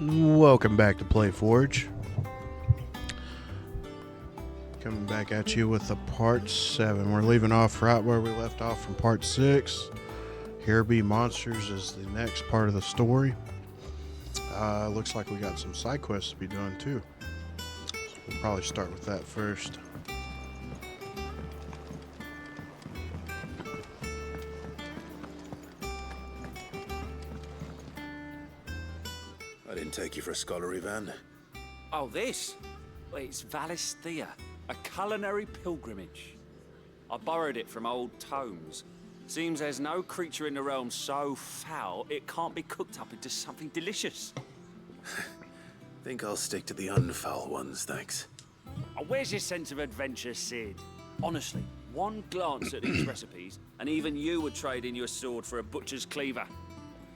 Welcome back to Playforge. Coming back at you with the part 7. We're leaving off right where we left off from part 6. Here Be Monsters is the next part of the story. Looks like we got some side quests to be doing too. So we'll probably start with that first. I didn't take you for a scholarly van. Oh, this? Well, it's Valisthea, a culinary pilgrimage. I borrowed it from old tomes. Seems there's no creature in the realm so foul it can't be cooked up into something delicious. Think I'll stick to the unfoul ones, thanks. Oh, where's your sense of adventure, Sid? Honestly, one glance at these recipes, and even you would trade in your sword for a butcher's cleaver.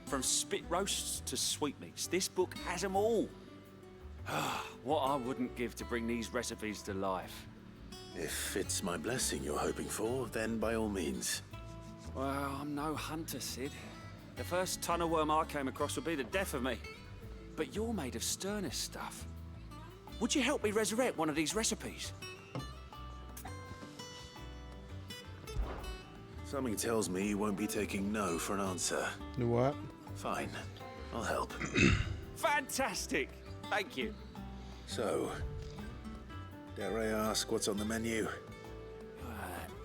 From spit roasts to sweetmeats, this book has them all. What I wouldn't give to bring these recipes to life. If it's my blessing you're hoping for, then by all means. Well, I'm no hunter, Sid. The first tunnel worm I came across would be the death of me. But you're made of sterner stuff. Would you help me resurrect one of these recipes? Something tells me you won't be taking no for an answer. What? Fine, I'll help. Fantastic! Thank you. So, dare I ask what's on the menu?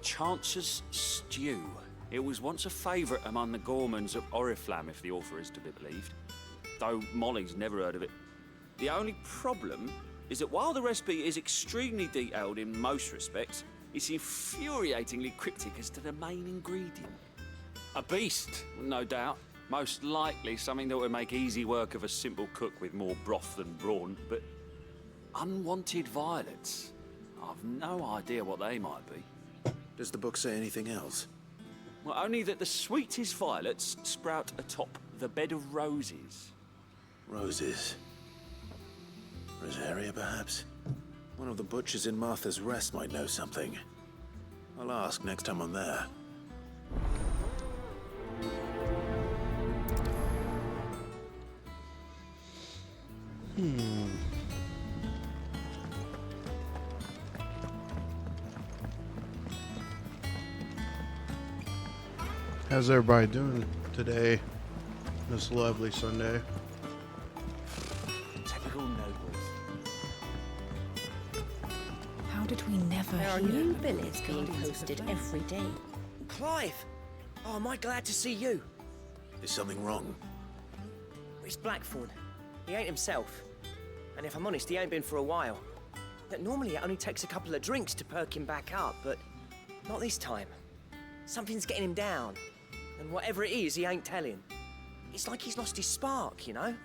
Chance's Stew. It was once a favourite among the gourmands of Oriflamme, if the author is to be believed. Though Molly's never heard of it. The only problem is that while the recipe is extremely detailed in most respects, it's infuriatingly cryptic as to the main ingredient. A beast, no doubt. Most likely something that would make easy work of a simple cook with more broth than brawn, but unwanted violets. I've no idea what they might be. Does the book say anything else? Well, only that the sweetest violets sprout atop the bed of roses. Roses. Rosaria, perhaps? One of the butchers in Martha's Rest might know something. I'll ask next time I'm there. How's everybody doing today? This lovely Sunday. Typical nobles. How did we never There are hear? new billets being posted every day. Clive! Oh, am I glad to see you? Is something wrong? It's Blackthorn. He ain't himself. And if I'm honest, he ain't been for a while. That normally it only takes a couple of drinks to perk him back up, but not this time. Something's getting him down. And whatever it is, he ain't telling. It's like he's lost his spark, you know?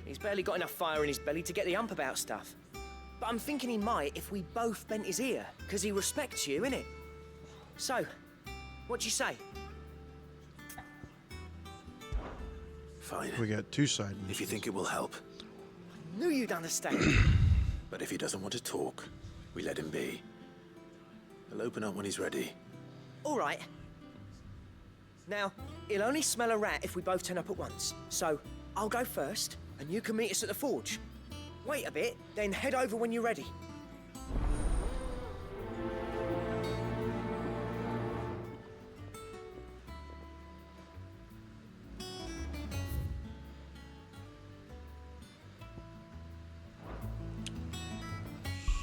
He's barely got enough fire in his belly to get the ump about stuff. But I'm thinking he might if we both bent his ear, because he respects you, innit? So, what do you say? Fine. We got 2 side missions. If you think it will help. Knew you'd understand. But if he doesn't want to talk, we let him be. He'll open up when he's ready. All right. Now, he'll only smell a rat if we both turn up at once. So, I'll go first, and you can meet us at the forge. Wait a bit, then head over when you're ready.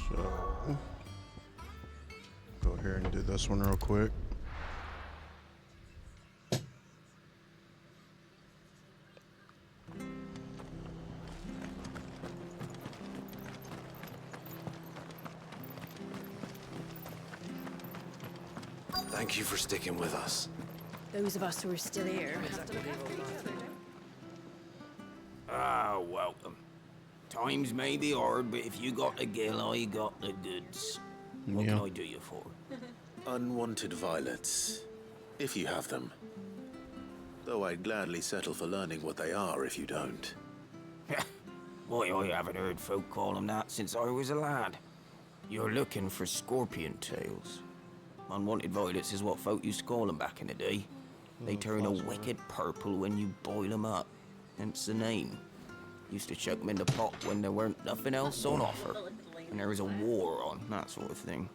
So, go here and do this one real quick. Thank you for sticking with us. Those of us who are still here have to look after each other. Ah, welcome. Times may be hard, but if you got the gill, I got the goods. What can I do you for? Unwanted violets, if you have them. Though I'd gladly settle for learning what they are if you don't. Why, I haven't heard folk call them that since I was a lad. You're looking for scorpion tails. Unwanted violets is what folk used to call them back in the day. They turn a wicked purple when you boil them up, hence the name. Used to chuck 'em in the pot when there weren't nothing else on offer. And there was a war on, that sort of thing.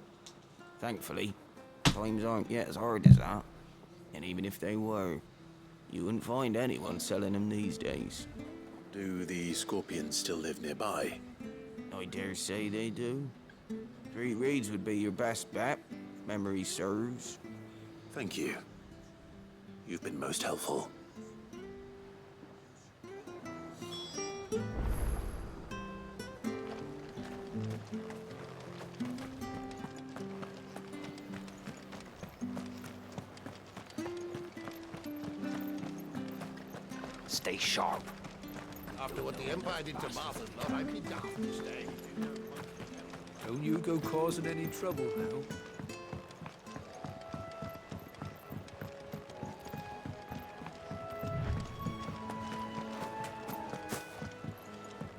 Thankfully, times aren't yet as hard as that. And even if they were, you wouldn't find anyone selling them these days. Do the scorpions still live nearby? I dare say they do. 3 Reeds would be your best bet, if memory serves. Thank you. You've been most helpful. Stay sharp. After what the Empire did to Martha's lot, I'd be daft to stay. Don't you go causing any trouble now.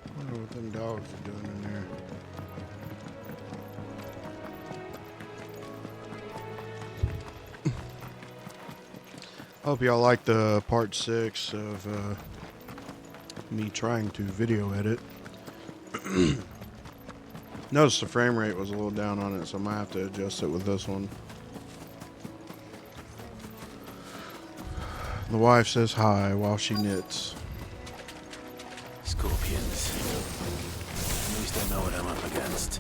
I wonder what them dogs are doing in there. I hope y'all like the part 6 of me trying to video edit. Notice the frame rate was a little down on it, so I might have to adjust it with this one. The wife says hi while she knits. Scorpions. At least I know what I'm up against.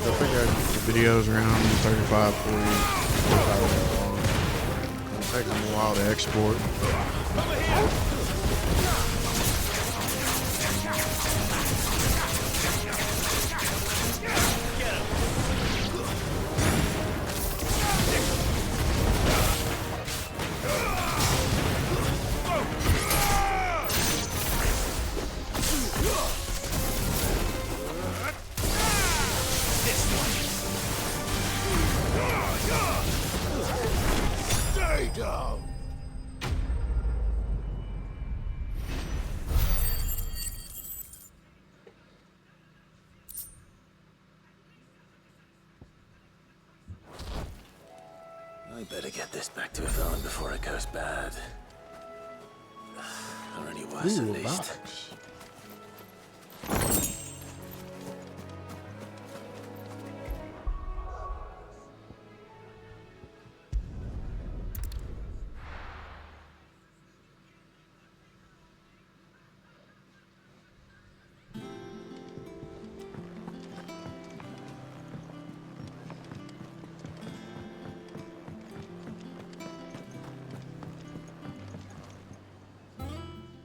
I figure I'd keep the videos around 35, 40, 45 minutes long. It'll take them a while to export. Stay down! I better get this back to Yvonne before it goes bad. Or any worse, Ooh, at a least. box.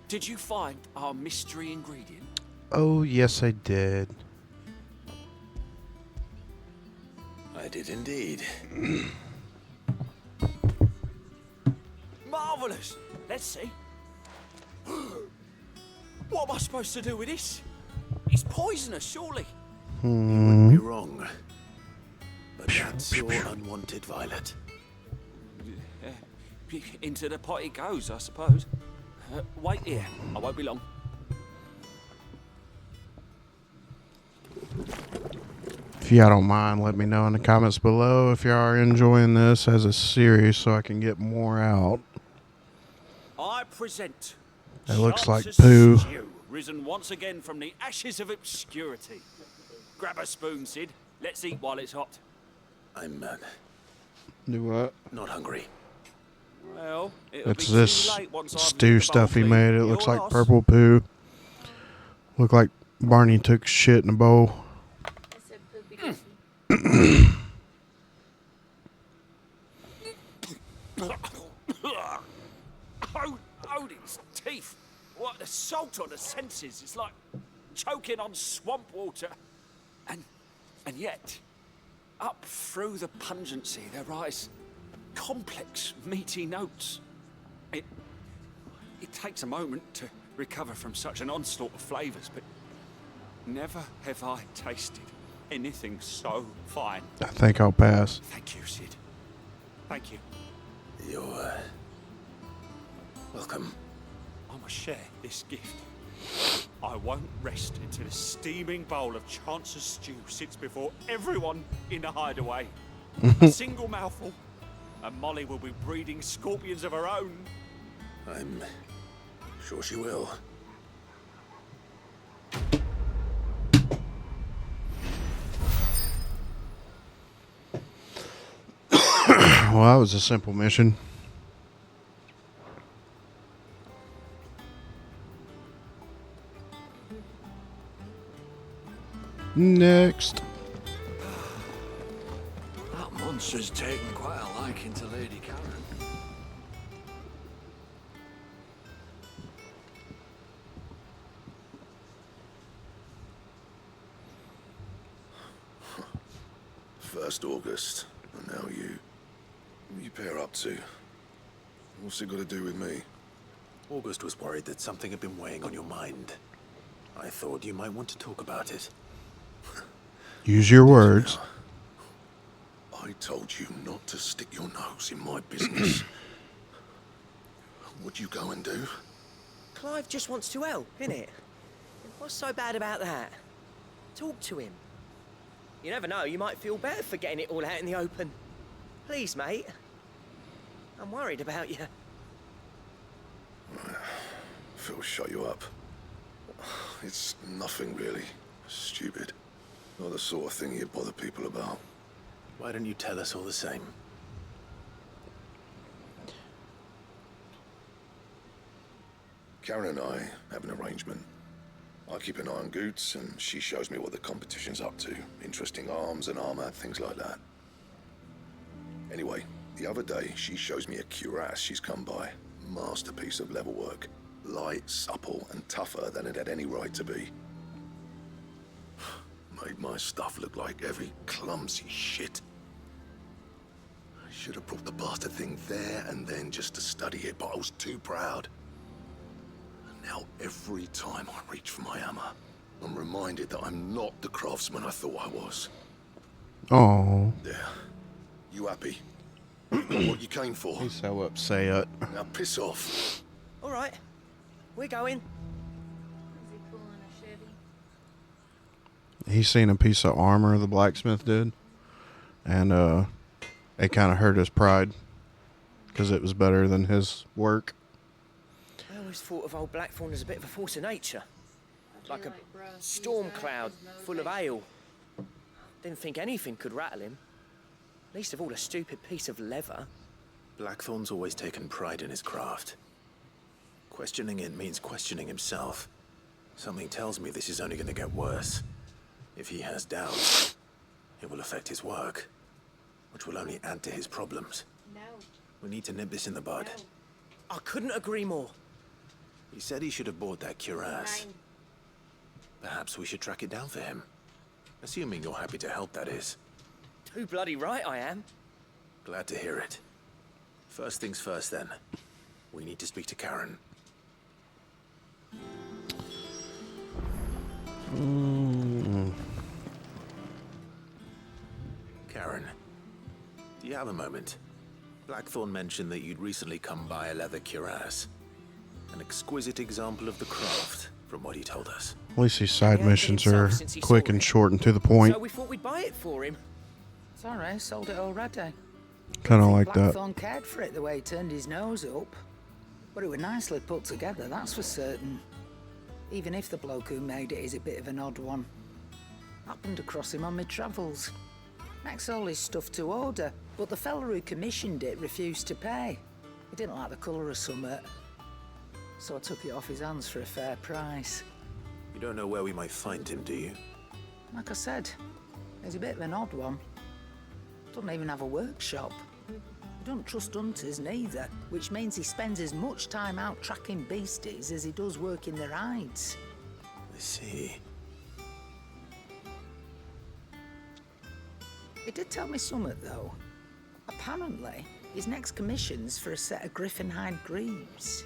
Did you find our mystery ingredient? Oh, yes, I did. I did indeed. Marvellous! Let's see. What am I supposed to do with this? It's poisonous, surely. You wouldn't be wrong. But that's your unwanted violet. Into the pot it goes, I suppose. Wait here. I won't be long. If y'all don't mind, let me know in the comments below if y'all are enjoying this as a series so I can get more out. I present. It looks like Chance's poo. Stew, risen once again from the ashes of obscurity. Grab a spoon, Sid. Let's eat while it's hot. I'm Do what? not hungry. Well, it'll It's be this too late once I've stew lit the stuff he bowl made. It clean. looks Your like loss. purple poo. Look like Barney took shit in a bowl. Oh, these teeth. What, the salt on the senses. It's like choking on swamp water. And yet, up through the pungency, there rise complex, meaty notes. It takes a moment to recover from such an onslaught of flavors, but never have I tasted anything so fine. I think I'll pass. Thank you, Sid. Thank you. You're welcome. I must share this gift. I won't rest until a steaming bowl of Chance's stew sits before everyone in the hideaway. A single mouthful, and Molly will be breeding scorpions of her own. I'm sure she will. Well, that was a simple mission. Next. That monster's taken quite a liking to Lady Karen. First August, and now you. What you pair up to? What's it got to do with me? August was worried that something had been weighing on your mind. I thought you might want to talk about it. Use your words. I told you not to stick your nose in my business. What'd you go and do? Clive just wants to help, innit? What's so bad about that? Talk to him. You never know, you might feel better for getting it all out in the open. Please, mate. I'm worried about you. Phil shut you up. It's nothing really. Stupid. Not the sort of thing you bother people about. Why don't you tell us all the same? Karen and I have an arrangement. I keep an eye on Goots, and she shows me what the competition's up to. Interesting arms and armor, things like that. Anyway, the other day, she shows me a cuirass she's come by. Masterpiece of level work. Light, supple, and tougher than it had any right to be. Made my stuff look like heavy, clumsy shit. I should have brought the bastard thing there and then just to study it, but I was too proud. Now, every time I reach for my hammer, I'm reminded that I'm not the craftsman I thought I was. Oh, There. You happy? You got what you came for. he's so upset. Now piss off. All right, we're going. He seen a piece of armor the blacksmith did, and it kind of hurt his pride because it was better than his work. I always thought of old Blackthorn as a bit of a force of nature. Like a storm cloud full of ale. Didn't think anything could rattle him. Least of all a stupid piece of leather. Blackthorn's always taken pride in his craft. Questioning it means questioning himself. Something tells me this is only going to get worse. If he has doubts, it will affect his work, which will only add to his problems. No. We need to nip this in the bud. I couldn't agree more. He said he should have bought that cuirass. Perhaps we should track it down for him. Assuming you're happy to help, that is. Too bloody right I am. Glad to hear it. First things first, then. We need to speak to Karen. Karen, do you have a moment? Blackthorn mentioned that you'd recently come by a leather cuirass. An exquisite example of the craft, from what he told us. At least these side He ain't missions been are himself since he quick saw and it. short and to the point. So we thought we'd buy it for him. Sorry, sold it already. Kind of like that. Blackthorn cared for it the way he turned his nose up. But it was nicely put together, that's for certain. Even if the bloke who made it is a bit of an odd one. Happened across him on my travels. Makes all his stuff to order, but the fella who commissioned it refused to pay. He didn't like the colour of summit. So I took it off his hands for a fair price. You don't know where we might find him, do you? Like I said, he's a bit of an odd one. Doesn't even have a workshop. He don't trust hunters neither, which means he spends as much time out tracking beasties as he does working their hides. I see. He did tell me something, though. Apparently, his next commission's for a set of griffin hide greaves.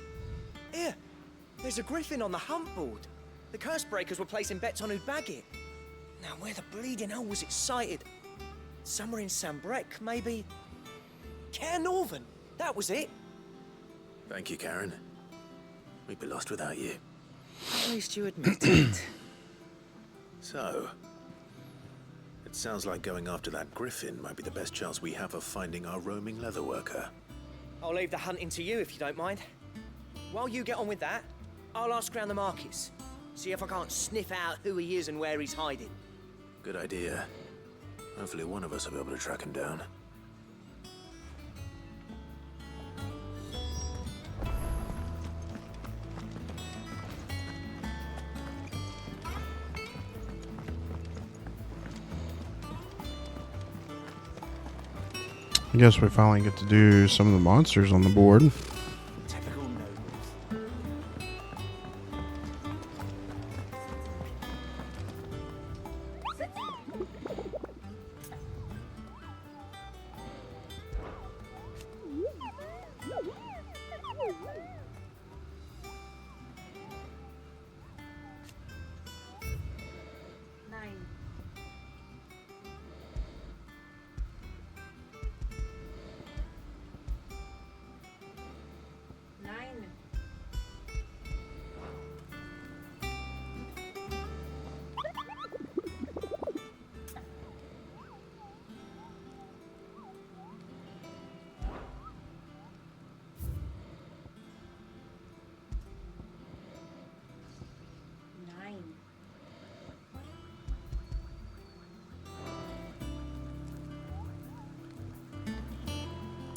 Here, there's a griffin on the hunt board. The curse breakers were placing bets on who'd bag it. Now, where the bleeding hell was it sighted? Somewhere in Sambrec, maybe? Care Northern, that was it. Thank you, Karen. We'd be lost without you. At least you admit it. So, It sounds like going after that griffin might be the best chance we have of finding our roaming leatherworker. I'll leave the hunting to you if you don't mind. While you get on with that, I'll ask around the markets. See if I can't sniff out who he is and where he's hiding. Good idea. Hopefully one of us will be able to track him down. I guess we finally get to do some of the monsters on the board. Typical nobles.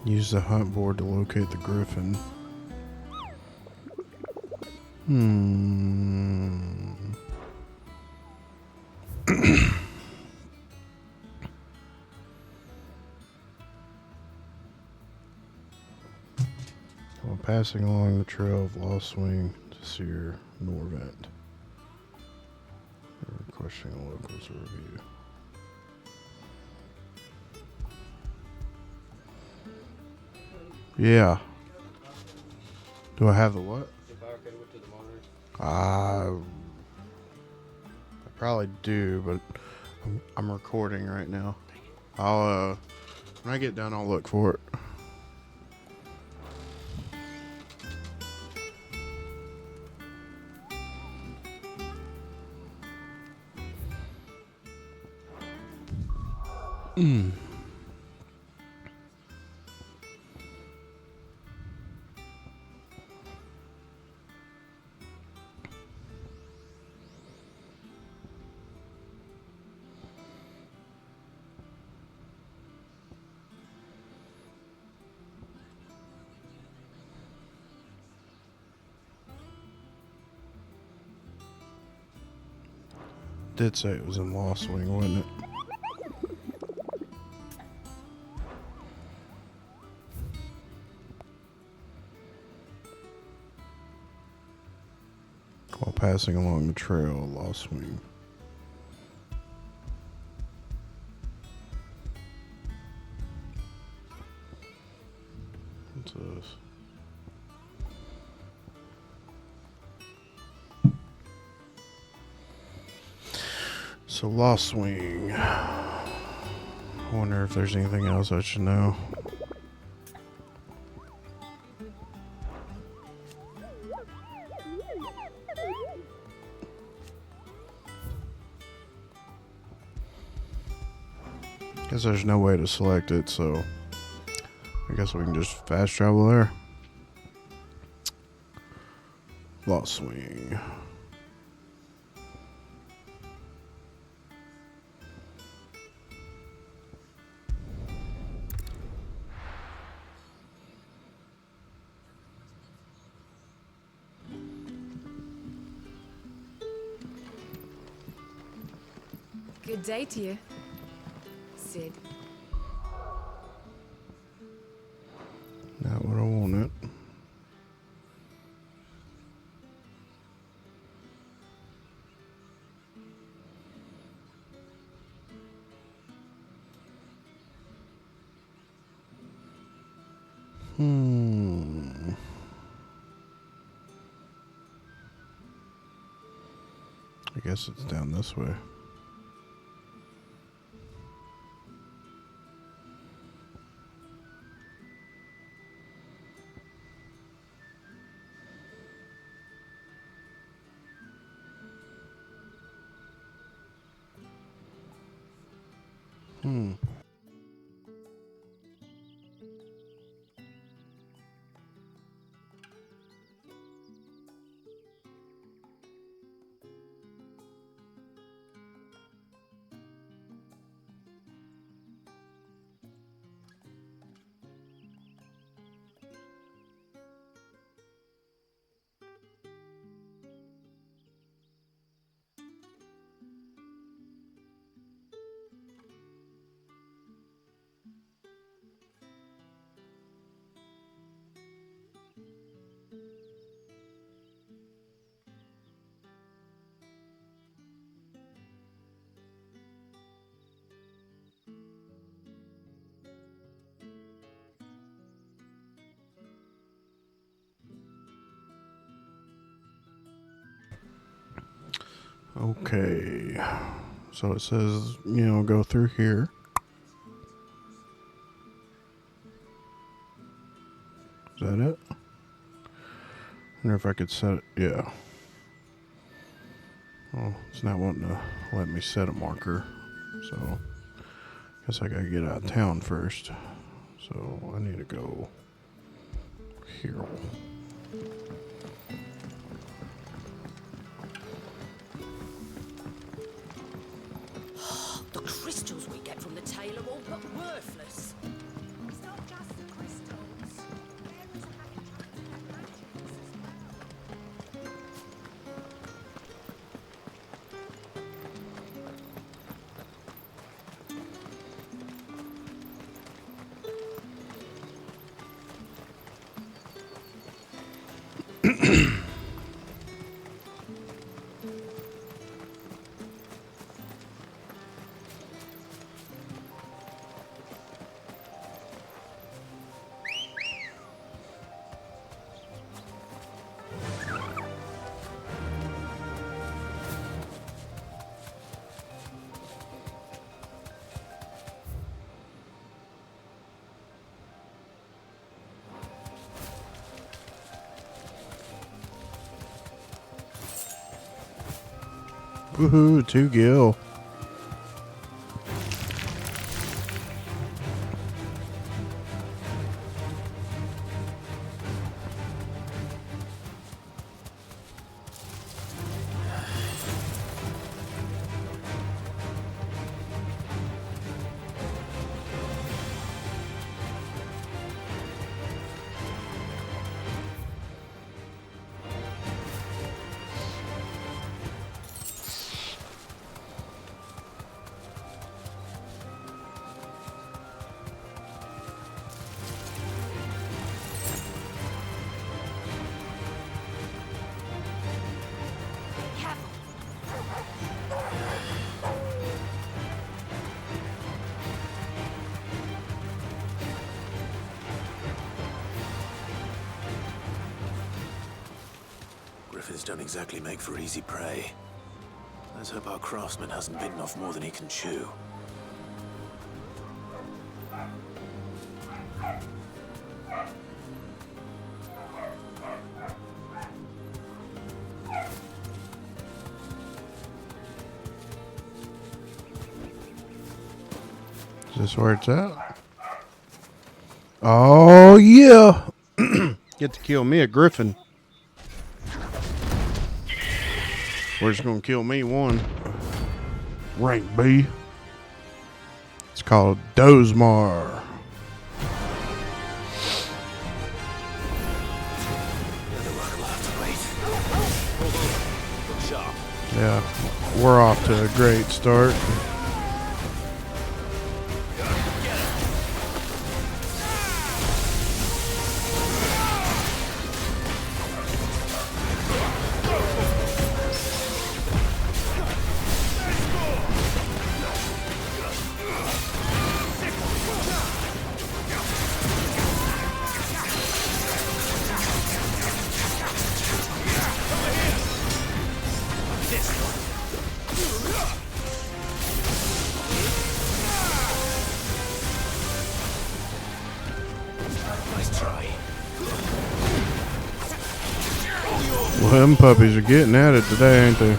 Use the hunt board to locate the griffin. While passing along the trail of Lost Swing to Seer Norvent. Questioning the locals to review. Yeah. Do I have the what? I probably do, but I'm recording right now. I'll when I get done, I'll look for it. Did say it was in Lost Wing, wasn't it? While passing along the trail of Lost Wing. What's this? So Lost Swing. I wonder if there's anything else I should know. Guess there's no way to select it, so I guess we can just fast travel there. Lost Swing. Good day to you, Sid. Not what I wanted. I guess it's down this way. Okay. So it says, go through here. Is that it? I wonder if I could set it. Yeah. Oh, it's not wanting to let me set a marker. So, guess I gotta get out of town first. So, I need to go here. The crystals we get from the tailor all but worthless. It's not just the crystals. There is a package of magics as well. Woohoo, 2 gil. Griffins don't exactly make for easy prey. Let's hope our craftsman hasn't bitten off more than he can chew. Is this where it's at? Oh, yeah. Get to kill me a griffin. Where's going to kill me one? Rank B. It's called Dozmar. Yeah, we're off to a great start. Well, them puppies are getting at it today, ain't they?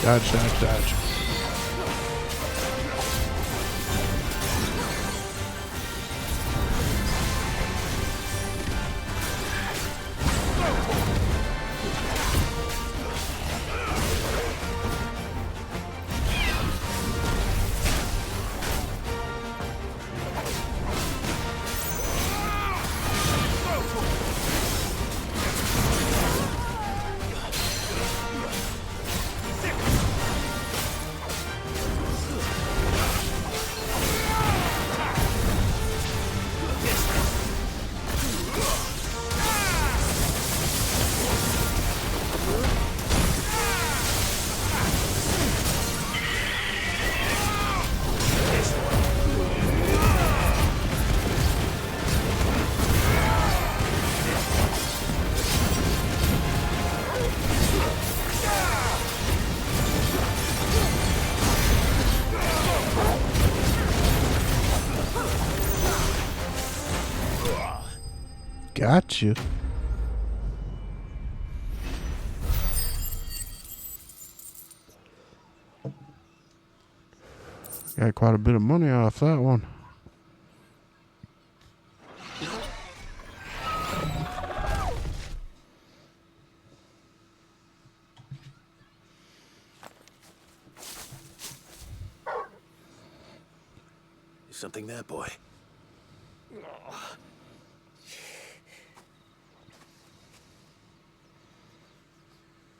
Dodge, dodge, dodge. Got you. Got quite a bit of money off that one. Is something there, boy?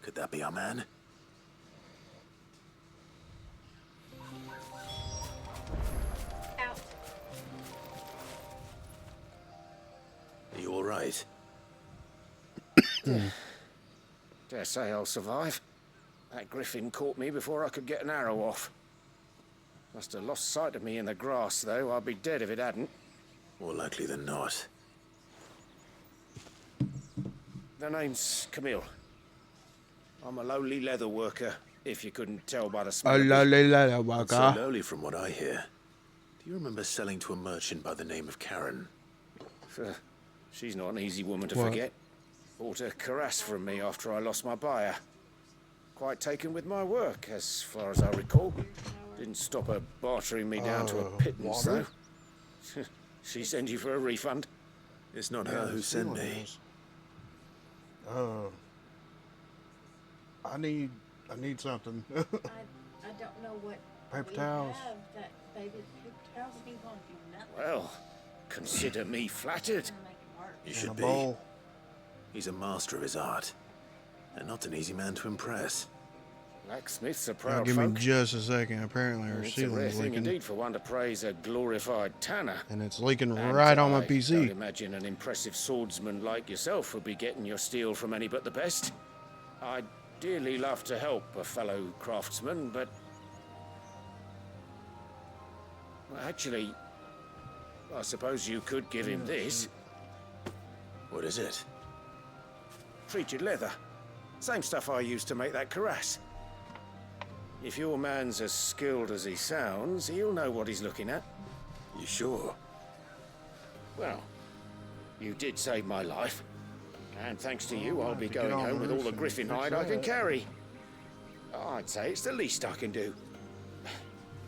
Could that be our man? Out. Are you all right? Dare say I'll survive. That griffin caught me before I could get an arrow off. Must have lost sight of me in the grass, though. I'd be dead if it hadn't. More likely than not. The name's Camille. I'm a lowly leather worker, if you couldn't tell by the smell. Not so lowly from what I hear. Do you remember selling to a merchant by the name of Karen? She's not an easy woman to What? forget. Bought a cuirass from me after I lost my buyer. Quite taken with my work, as far as I recall. Didn't stop her bartering me down to a pittance, water? though. She sent you for a refund? It's not her who sent me. I need something. I don't know what Paper we towels. have that baby paper towels ain't gonna do nothing. Well, consider me flattered. Gonna make it worse. You In a should be. bowl. He's a master of his art. And not an easy man to impress. Blacksmiths are Now, proud give me folk. just a second. Apparently, our It's a rare ceiling's thing leaking, indeed for one to praise a glorified tanner. and it's leaking And right on my I don't PC. imagine an impressive swordsman like yourself would be getting your steel from any but the best. I'd dearly love to help a fellow craftsman, but... Well, actually, I suppose you could give him this. What is it? Treated leather. Same stuff I used to make that cuirass. If your man's as skilled as he sounds, he'll know what he's looking at. You sure? Well, you did save my life. And thanks to you, I'll be to get going on home the with all roof the and griffin fix hide I can that. carry. I'd say it's the least I can do.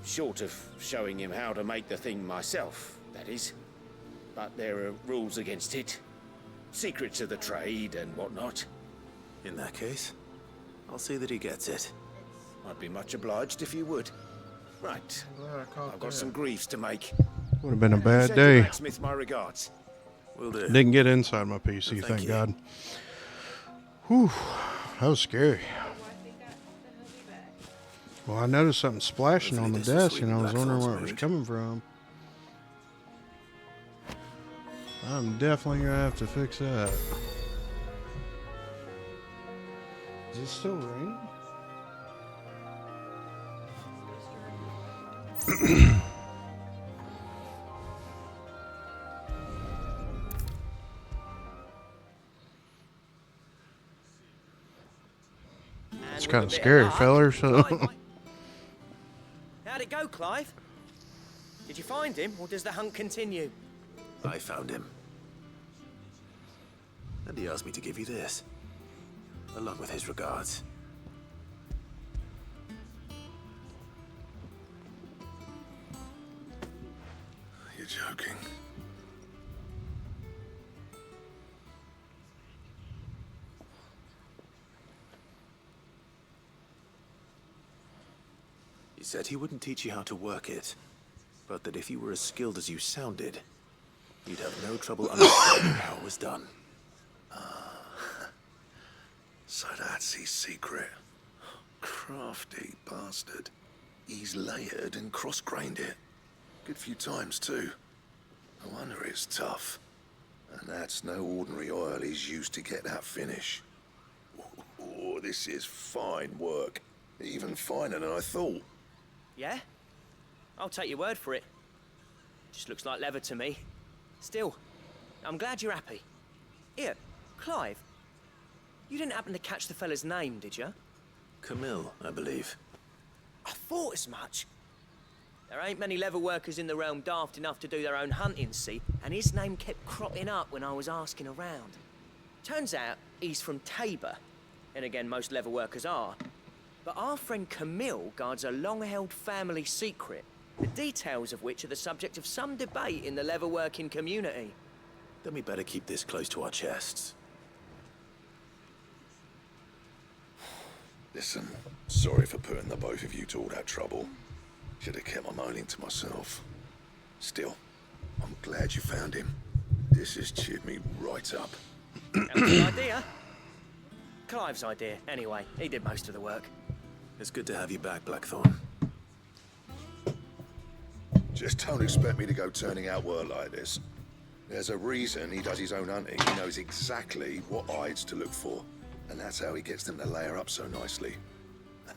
Short of showing him how to make the thing myself, that is. But there are rules against it. Secrets of the trade and whatnot. In that case, I'll see that he gets it. I'd be much obliged if you would. Right, I've got some griefs to make. Would have been a bad Send the day. blacksmith my regards. Will do. Didn't get inside my PC, Thank thank you. God. Whew, that was scary. Well, I noticed something splashing on the Hopefully this will desk, and I was sweeten wondering Blackthorn's where it was mood. coming from. I'm definitely gonna have to fix that. Is it still raining? It's kind of scary, fellers. How'd it go, Clive? Did you find him, or does the hunt continue? I found him. And he asked me to give you this. Along with his regards. You're joking. He said he wouldn't teach you how to work it, but that if you were as skilled as you sounded, you'd have no trouble understanding how it was done. So that's his secret. Crafty bastard. He's layered and cross-grained it. Good few times, too. No wonder it's tough. And that's no ordinary oil he's used to get that finish. Oh, this is fine work. Even finer than I thought. Yeah? I'll take your word for it. Just looks like leather to me. Still, I'm glad you're happy. Here, Clive. You didn't happen to catch the fella's name, did you? Camille, I believe. I thought as much. There ain't many leather workers in the realm daft enough to do their own hunting, see? And his name kept cropping up when I was asking around. Turns out he's from Tabor. And again, most leather workers are. But our friend Camille guards a long-held family secret, the details of which are the subject of some debate in the leather-working community. Then we better keep this close to our chests. Listen, sorry for putting the both of you to all that trouble. Should have kept my moaning to myself. Still, I'm glad you found him. This has cheered me right up. That was the idea. Clive's idea, anyway. He did most of the work. It's good to have you back, Blackthorn. Just don't expect me to go turning out work like this. There's a reason he does his own hunting. He knows exactly what hides to look for. And that's how he gets them to layer up so nicely.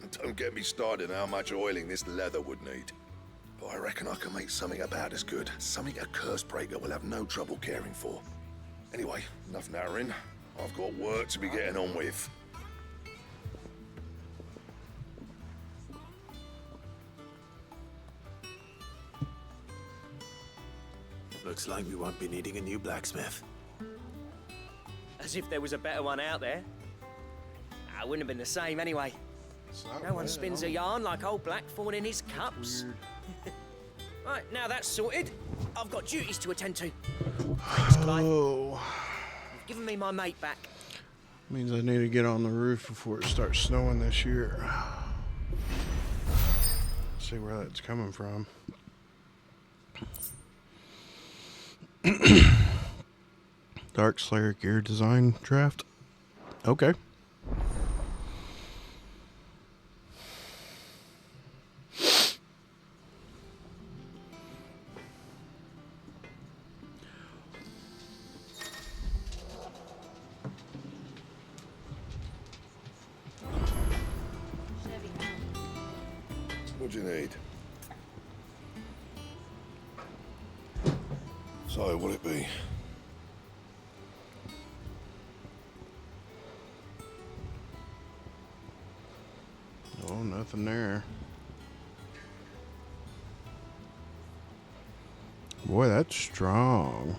And don't get me started on how much oiling this leather would need. But I reckon I can make something about as good. Something a curse breaker will have no trouble caring for. Anyway, enough narrowing. I've got work to be getting on with. Looks like we won't be needing a new blacksmith. As if there was a better one out there. I wouldn't have been the same anyway. No one spins a yarn like old Blackthorn in his cups. Right, now that's sorted. I've got duties to attend to. Thanks, Clive. Oh. You've given me my mate back. Means I need to get on the roof before it starts snowing this year. See where that's coming from. Dark Slayer gear design draft. Okay. What do you need? So, what'll it be? Oh, nothing there. Boy, that's strong.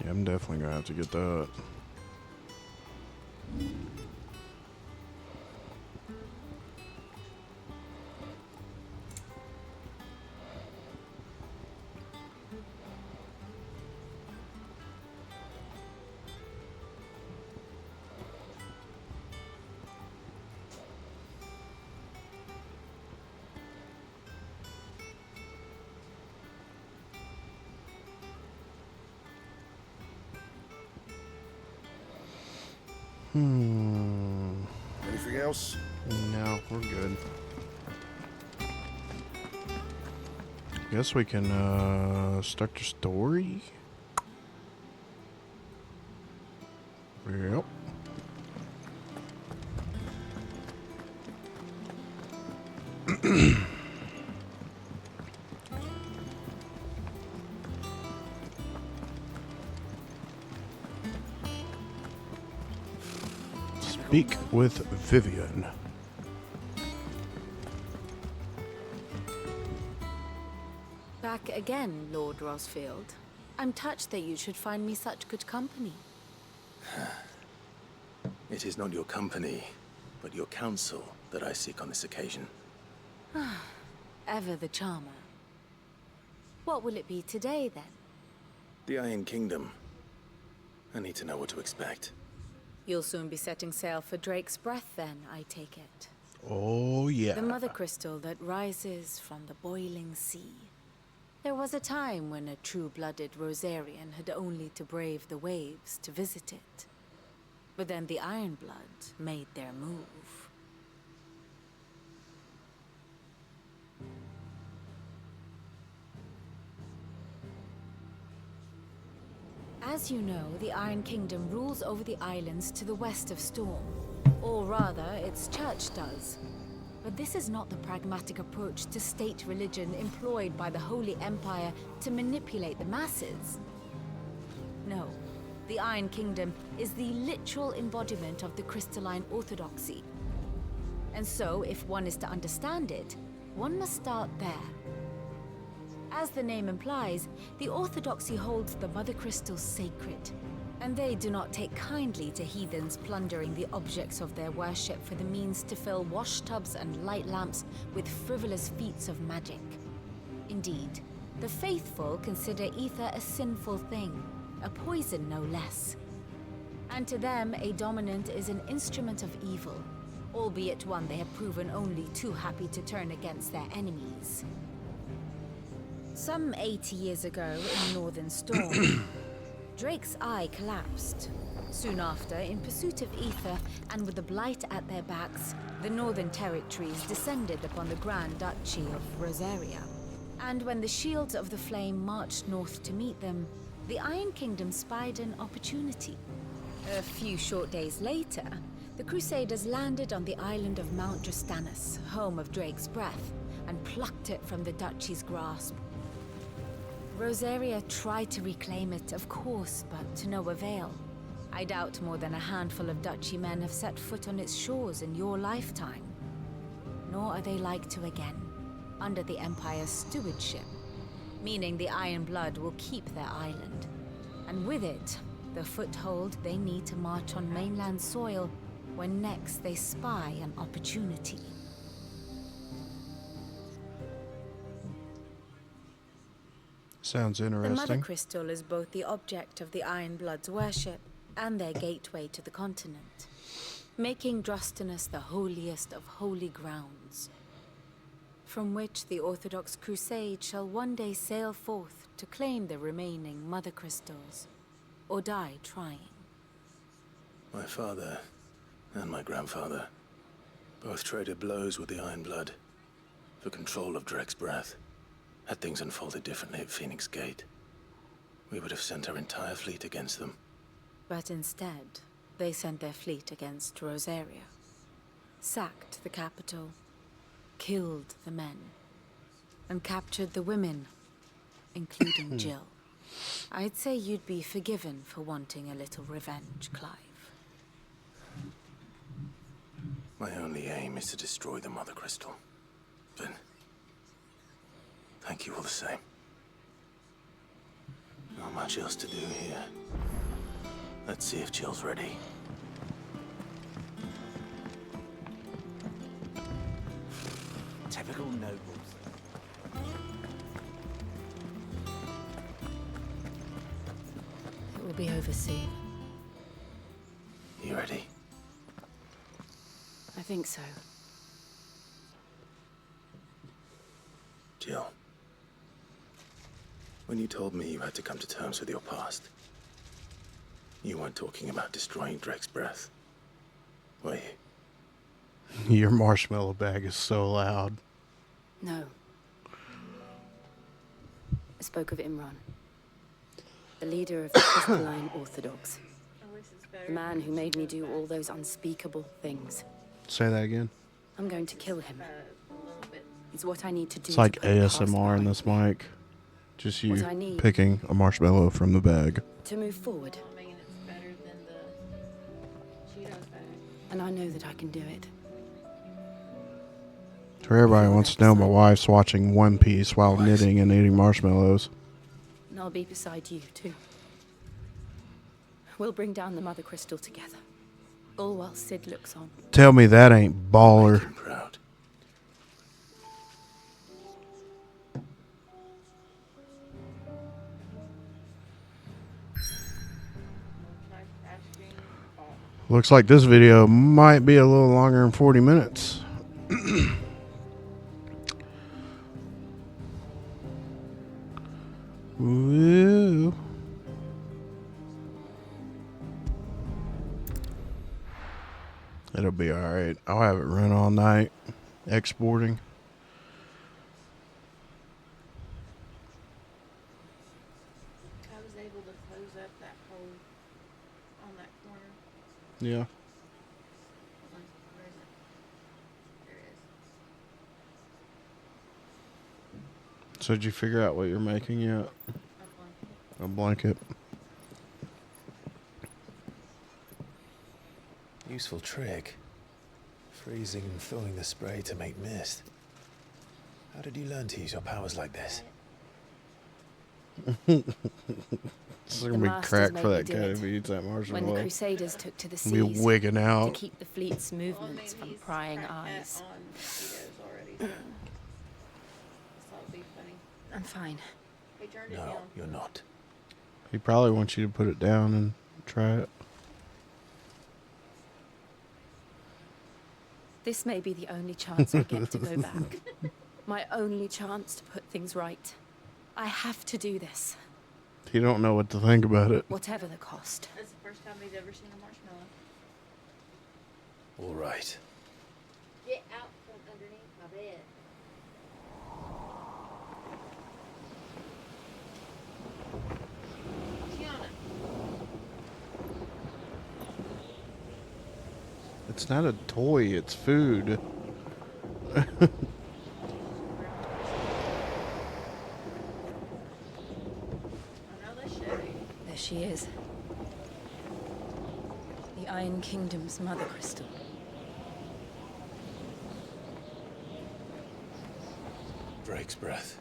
Yeah, I'm definitely gonna have to get that. Anything else? No, we're good. Guess we can start the story. Yep. Speak with Vivian. Back again, Lord Rosfield. I'm touched that you should find me such good company. It is not your company, but your counsel that I seek on this occasion. Ever the charmer. What will it be today, then? The Iron Kingdom. I need to know what to expect. You'll soon be setting sail for Drake's Breath, then, I take it. Oh, yeah. The mother crystal that rises from the boiling sea. There was a time when a true-blooded Rosarian had only to brave the waves to visit it. But then the Ironblood made their move. As you know, the Iron Kingdom rules over the islands to the west of Storm. Or rather, its church does. But this is not the pragmatic approach to state religion employed by the Holy Empire to manipulate the masses. No, the Iron Kingdom is the literal embodiment of the crystalline orthodoxy. And so, if one is to understand it, one must start there. As the name implies, the orthodoxy holds the Mother Crystals sacred, and they do not take kindly to heathens plundering the objects of their worship for the means to fill washtubs and light lamps with frivolous feats of magic. Indeed, the faithful consider ether a sinful thing, a poison no less. And to them, a dominant is an instrument of evil, albeit one they have proven only too happy to turn against their enemies. Some 80 years ago, in Northern Storm, Drake's eye collapsed. Soon after, in pursuit of ether, and with the Blight at their backs, the Northern Territories descended upon the Grand Duchy of Rosaria. And when the Shields of the Flame marched north to meet them, the Iron Kingdom spied an opportunity. A few short days later, the Crusaders landed on the island of Mount Drastanus, home of Drake's Breath, and plucked it from the Duchy's grasp. Rosaria tried to reclaim it, of course, but to no avail. I doubt more than a handful of Duchy men have set foot on its shores in your lifetime. Nor are they like to again, under the Empire's stewardship, meaning the Iron Blood will keep their island. And with it, the foothold they need to march on mainland soil when next they spy an opportunity. Sounds The Mother interesting. Crystal is both the object of the Iron Blood's worship and their gateway to the continent, making Drastanus the holiest of holy grounds, from which the Orthodox Crusade shall one day sail forth to claim the remaining Mother Crystals, or die trying. My father and my grandfather both traded blows with the Iron Blood for control of Drake's Breath. Had things unfolded differently at Phoenix Gate, we would have sent our entire fleet against them. But instead, they sent their fleet against Rosaria, sacked the capital, killed the men, and captured the women, including Jill. I'd say you'd be forgiven for wanting a little revenge, Clive. My only aim is to destroy the Mother Crystal. But thank you all the same. Not much else to do here. Let's see if Jill's ready. Typical nobles. It will be over soon. You ready? I think so. Jill, when you told me you had to come to terms with your past, you weren't talking about destroying Drake's Breath, were you? Your marshmallow bag is so loud. No. I spoke of Imran, the leader of the Crystalline Orthodox. The man who made me do all those unspeakable things. Say that again. I'm going to kill him. It's what I need to do. It's like to put the past ASMR in behind this me. mic. Just you What I need- picking a marshmallow from the bag. To move forward. And I know that I can do it. For everybody who wants to know, my wife's watching One Piece while knitting and eating marshmallows. And I'll be beside you, too. We'll bring down the Mother Crystal together. all while Sid looks on. Tell me that ain't baller. Proud. Looks like this video might be a little longer than 40 minutes. Woo. It'll be alright. I'll have it run all night. Exporting. I was able to close up that hole on that corner. Yeah. Hold on, where is it? There it is. So did you figure out what you're making yet? A blanket. Useful trick. Freezing and thawing the spray to make mist. How did you learn to use your powers like this? It's gonna be crack for that guy if he eats that marshmallow. When the Crusaders took to the seas Be wigging out. to keep the fleet's movements from prying eyes. I'm fine. No, you're not. He probably wants you to put it down and try it. This may be the only chance I get to go back. My only chance to put things right. I have to do this, You don't know what to think about it. whatever the cost. That's the first time he's ever seen a marshmallow. All right. Get out from underneath my bed. Tiana. It's not a toy, it's food. There she is. The Iron Kingdom's mother crystal. Drake's breath.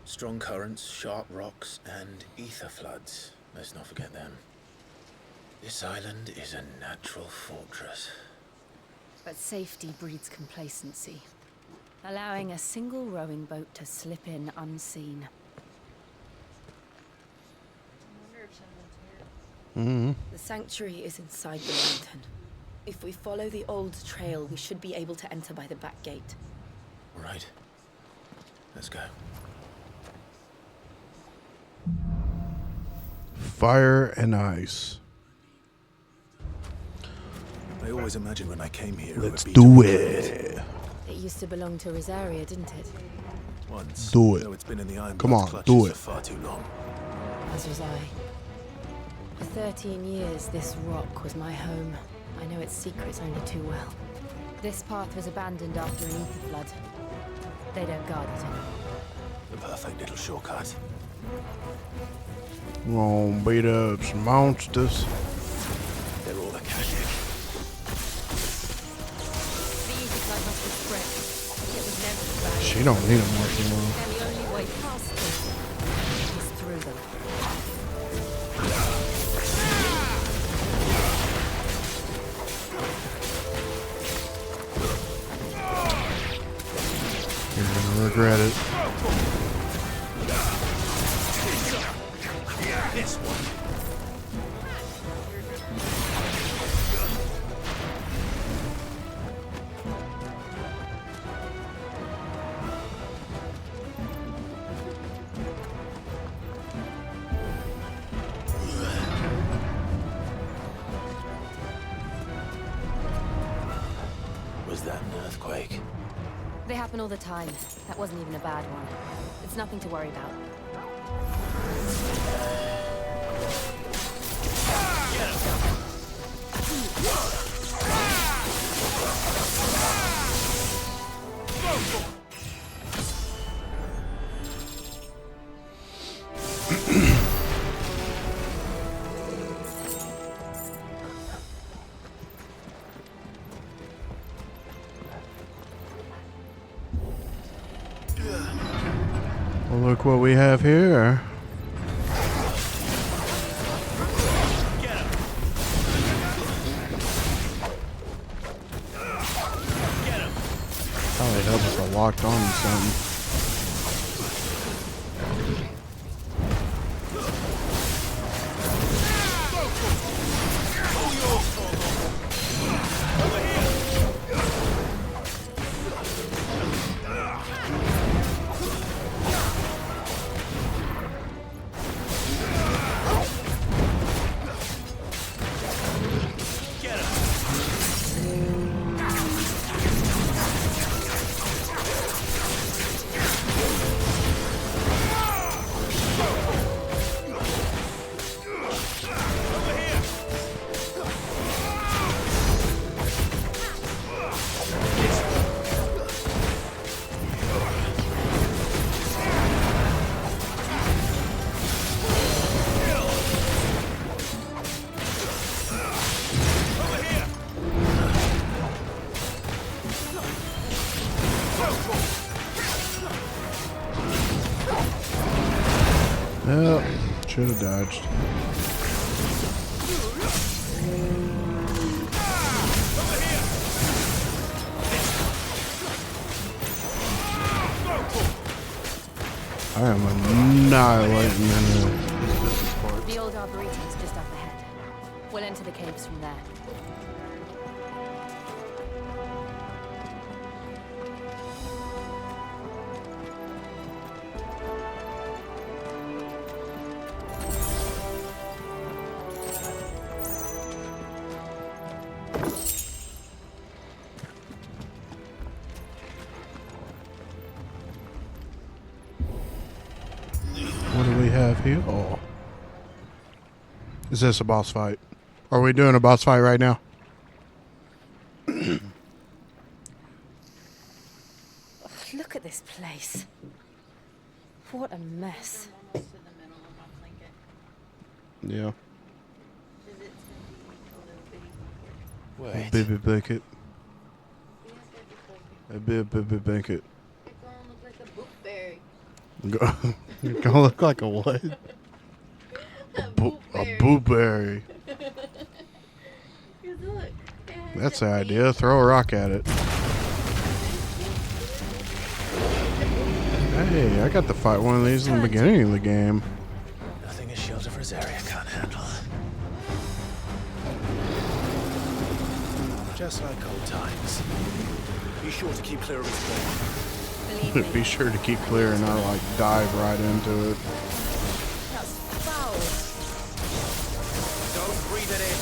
Strong currents, sharp rocks, and ether floods. Let's not forget them. This island is a natural fortress. But safety breeds complacency, allowing a single rowing boat to slip in unseen. I wonder if someone's here. The sanctuary is inside the mountain. If we follow the old trail, we should be able to enter by the back gate. All right. Let's go. Fire and ice. I always imagined when I came here Let's it would be do to it. It used to belong to Rosaria, didn't it? Once. Do it. Though it's been in the Iron Come Blood's on, clutches do for it. far too long. As was I. For 13 years, this rock was my home. I know its secrets only too well. This path was abandoned after an ether flood. They don't guard it anymore. The perfect little shortcut. We're gonna beat up some monsters. They're all Akashic. The ether flood must have spread. It was never bad. She don't need a marshmallow. And the only way past them is through them. You're gonna regret it. This one. Was that an earthquake? They happen all the time. That wasn't even a bad one. It's nothing to worry about. like what we have here? Probably help if I locked on to something. Well, should have dodged. I am annihilating The old arboretum's just up ahead. We'll enter the caves from there. What do we have here? Oh. Is this a boss fight? Are we doing a boss fight right now? Look at this place. What a mess. Yeah. Wait. Baby blanket. A baby blanket. You're gonna look like a what? A blueberry. That's the idea. Throw a rock at it. Hey, I got to fight one of these in the beginning of the game. Nothing a shield of Rosaria can't handle. Just like old times. Be sure to keep clear of his ball. Be sure to keep clear and not like dive right into it. That's foul. Don't breathe it in.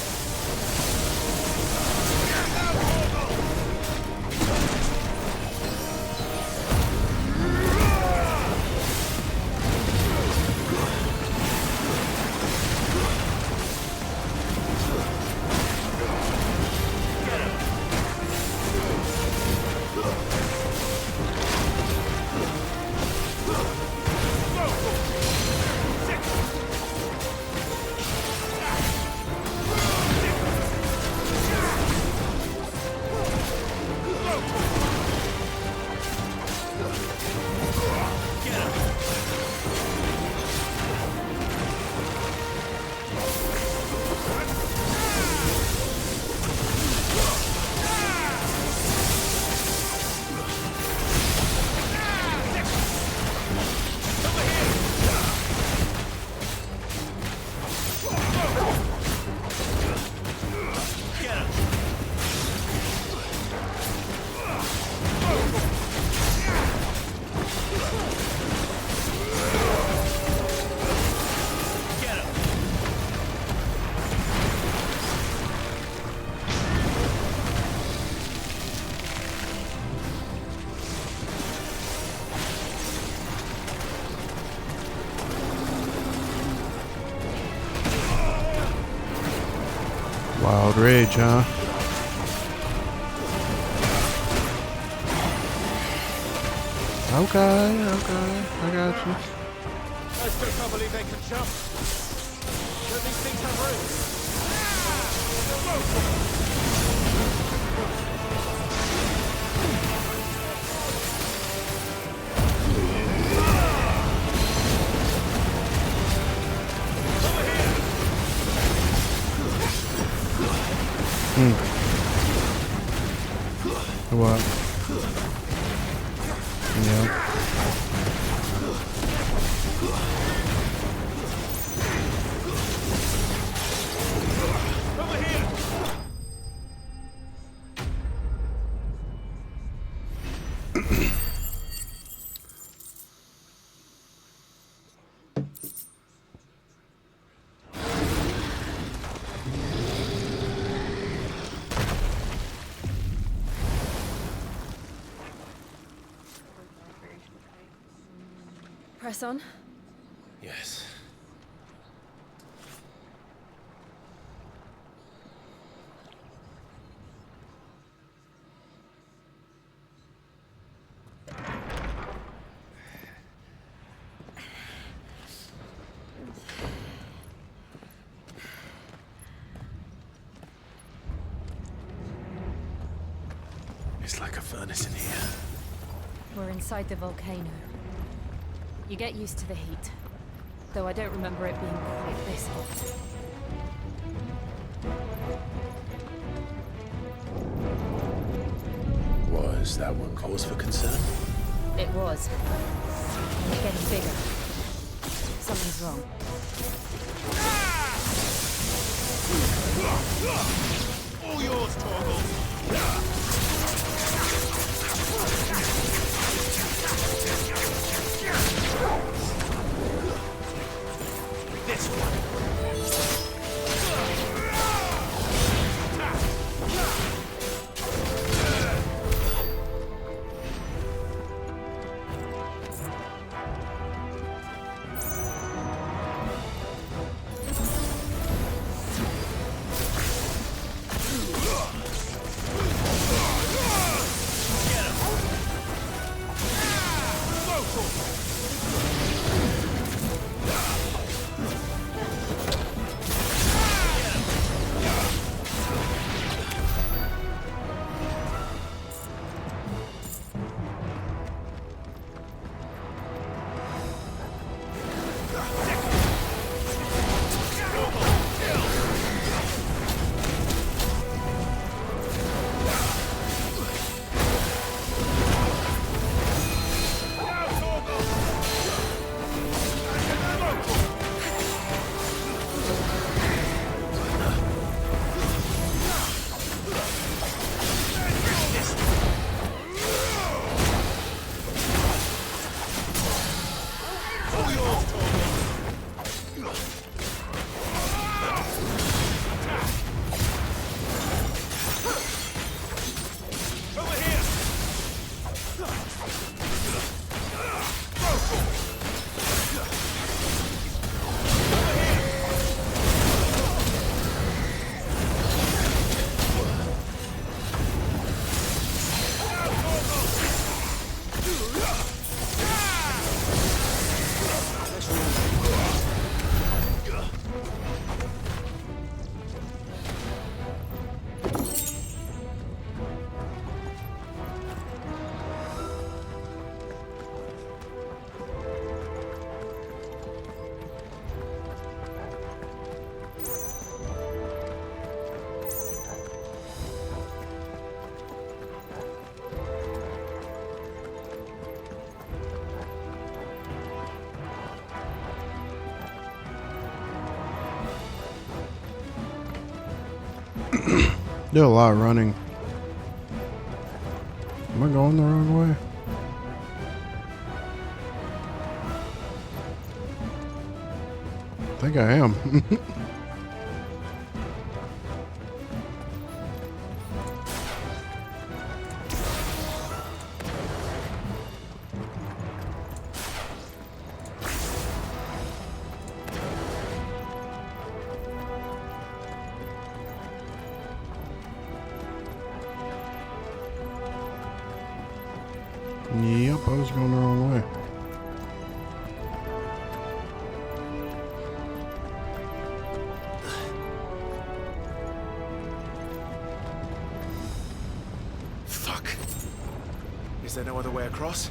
Wild rage, huh? Okay, I got you. I still can't believe they can jump. Don't these things have roots? What? Yeah. Press on. Yes. It's like a furnace in here. We're inside the volcano. You get used to the heat, though I don't remember it being quite this hot. Was that one cause for concern? It was. And it's getting bigger. Something's wrong. All yours, Torgal! This one. Do a lot of running. Am I going the wrong way? I think I am. Yep, I was going the wrong way. Fuck. Is there no other way across?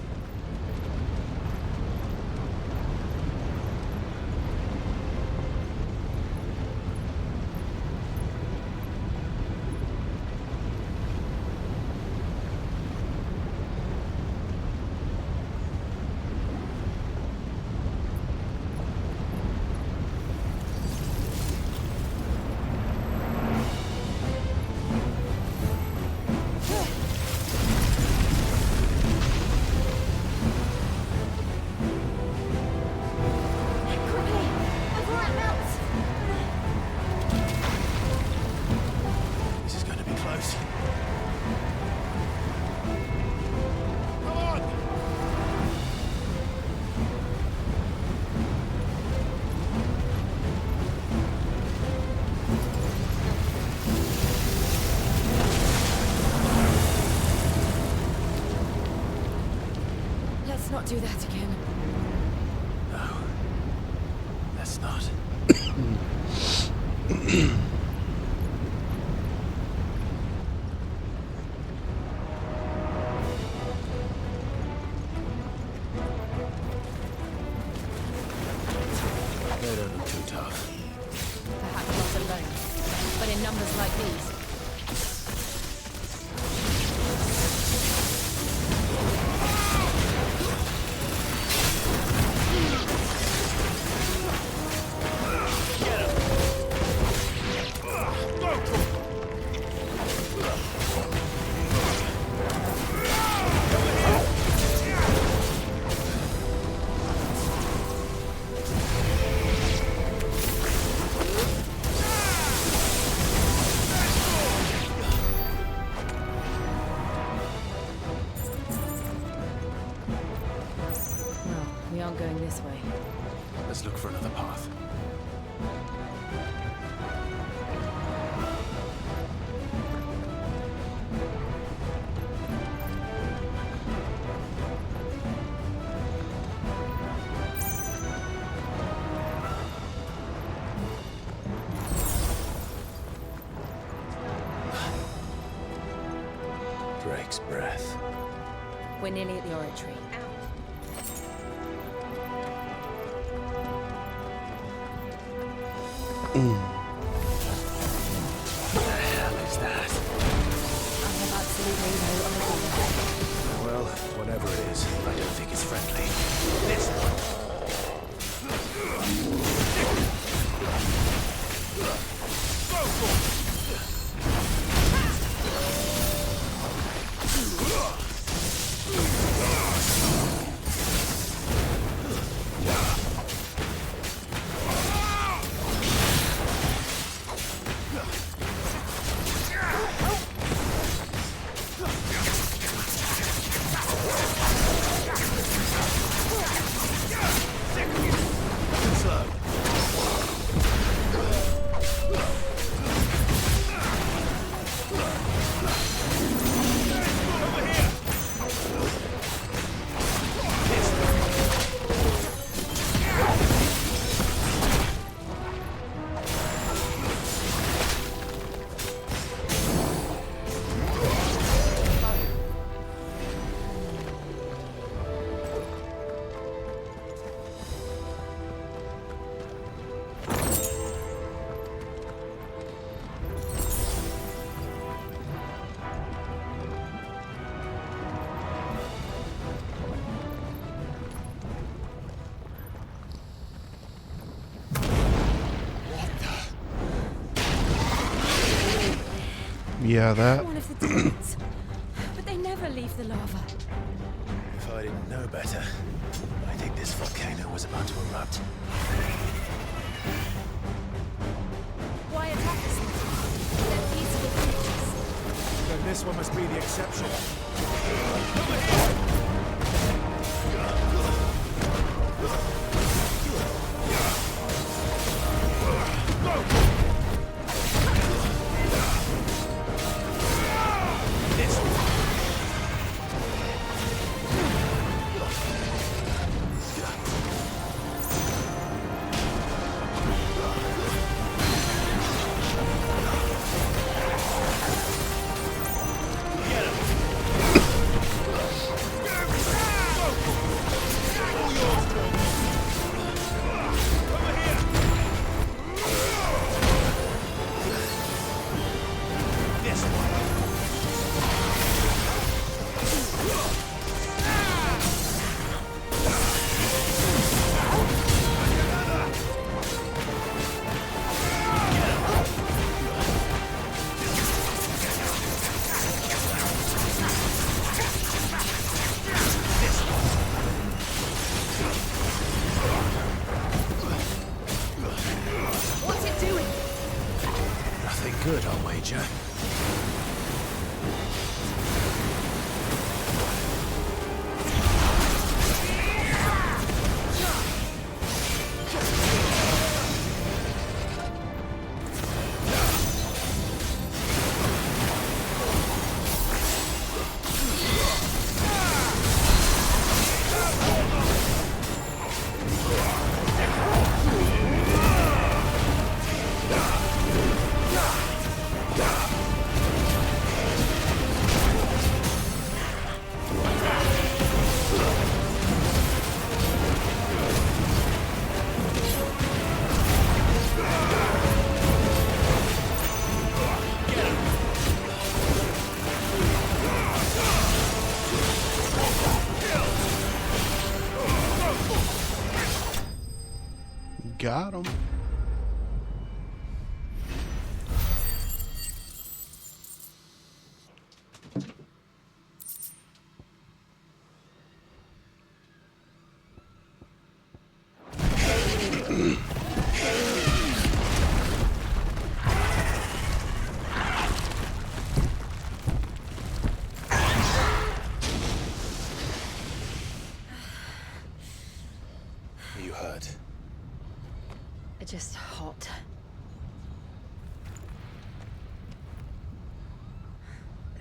not do that again. No. Let's not. They don't look too tough. Perhaps not alone, but in numbers like these. We aren't going this way. Let's look for another path. Drake's breath. We're nearly at the oratory. What the hell is that? I have absolutely no idea. Well, whatever it is, I don't think it's friendly. This one. Go for it! Yeah, that. One of the demons. But they never leave the lava. If I didn't know better, I think this volcano was about to erupt. Why attack us? They're peaceful creatures. Then this one must be the exception. Good, I'll wager.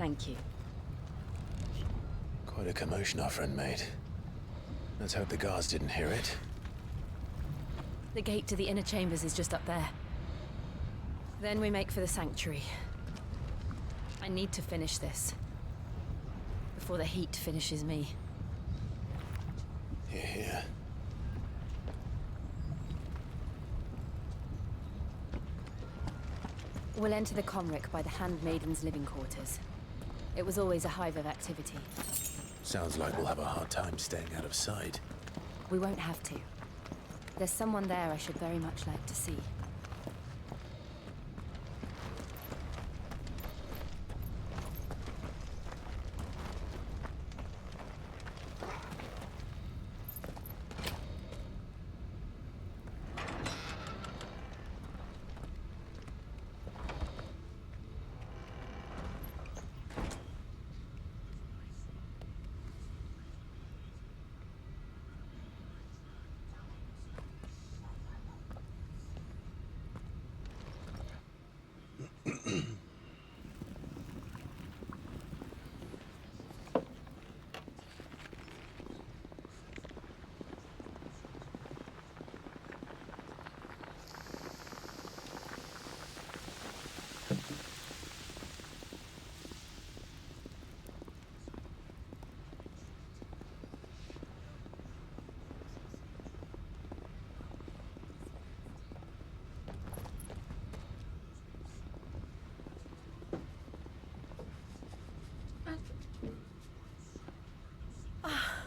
Thank you. Quite a commotion our friend made. Let's hope the guards didn't hear it. The gate to the inner chambers is just up there. Then we make for the sanctuary. I need to finish this. Before the heat finishes me. Hear, hear. We'll enter the Comric by the Handmaiden's living quarters. It was always a hive of activity. Sounds like we'll have a hard time staying out of sight. We won't have to. There's someone there I should very much like to see.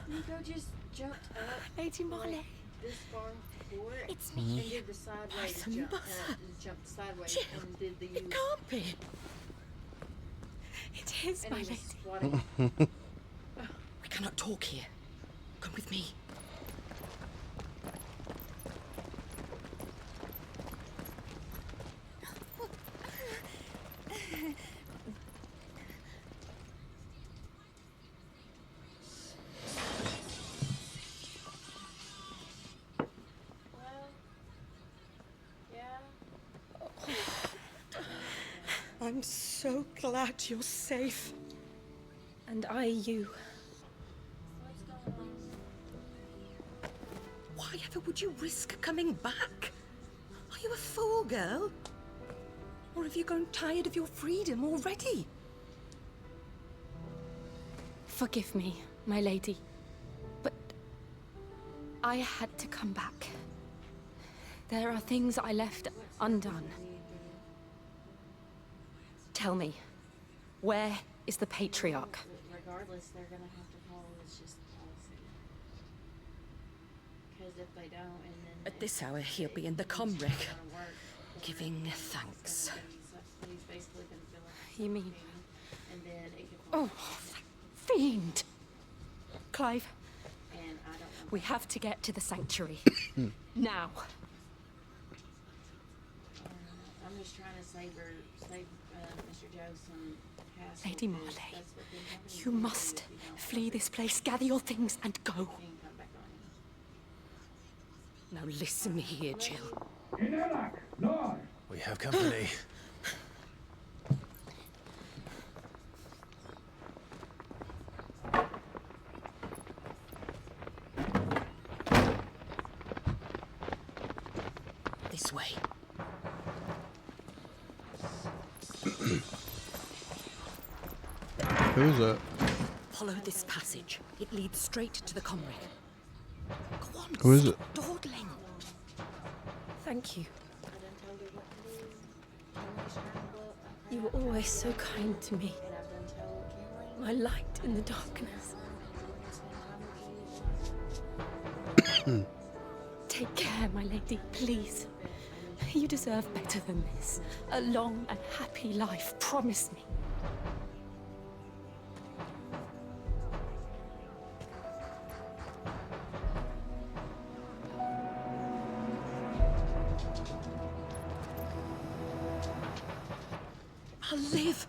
Nico just jumped up. Lady Molly. Like, this far forward. It's me. And did the sideways Listen, jump. mother. Jumped sideways Jill, and did the it can't be. It is, and my he was lady. squatting. We cannot talk here. Come with me. Well, yeah. I'm so glad you're safe. And I you. What's going on? Why ever would you risk coming back? Are you a fool, girl? Or have you grown tired of your freedom already? Forgive me, my lady. But I had to come back. There are things I left undone. Tell me, where is the patriarch? Regardless, they're gonna have to follow. It's just policy. Because if they don't, and then At this hour, he'll be in the Comric, giving thanks. he's basically gonna feel like You mean? and then it could Oh, that fiend! Clive, and I don't want we have to get to the sanctuary. Now. I'm just trying to save Mr. Joe some hassle. Lady 'cause Marley, that's what the company you will do must if you don't flee this place, gather your things, and go. come back on. Now listen here, Jill. We have company. This way. Who's that? Follow this passage. It leads straight to the Comric. Go on, Who is it? stop dawdling. Thank you. I done told her what to do. Cameron's trying to blow up my You were crap, always so kind to me. and I've done told Cameron My light in the darkness. Take care, my lady, please. You deserve better than this. A long and happy life, promise me. I'll live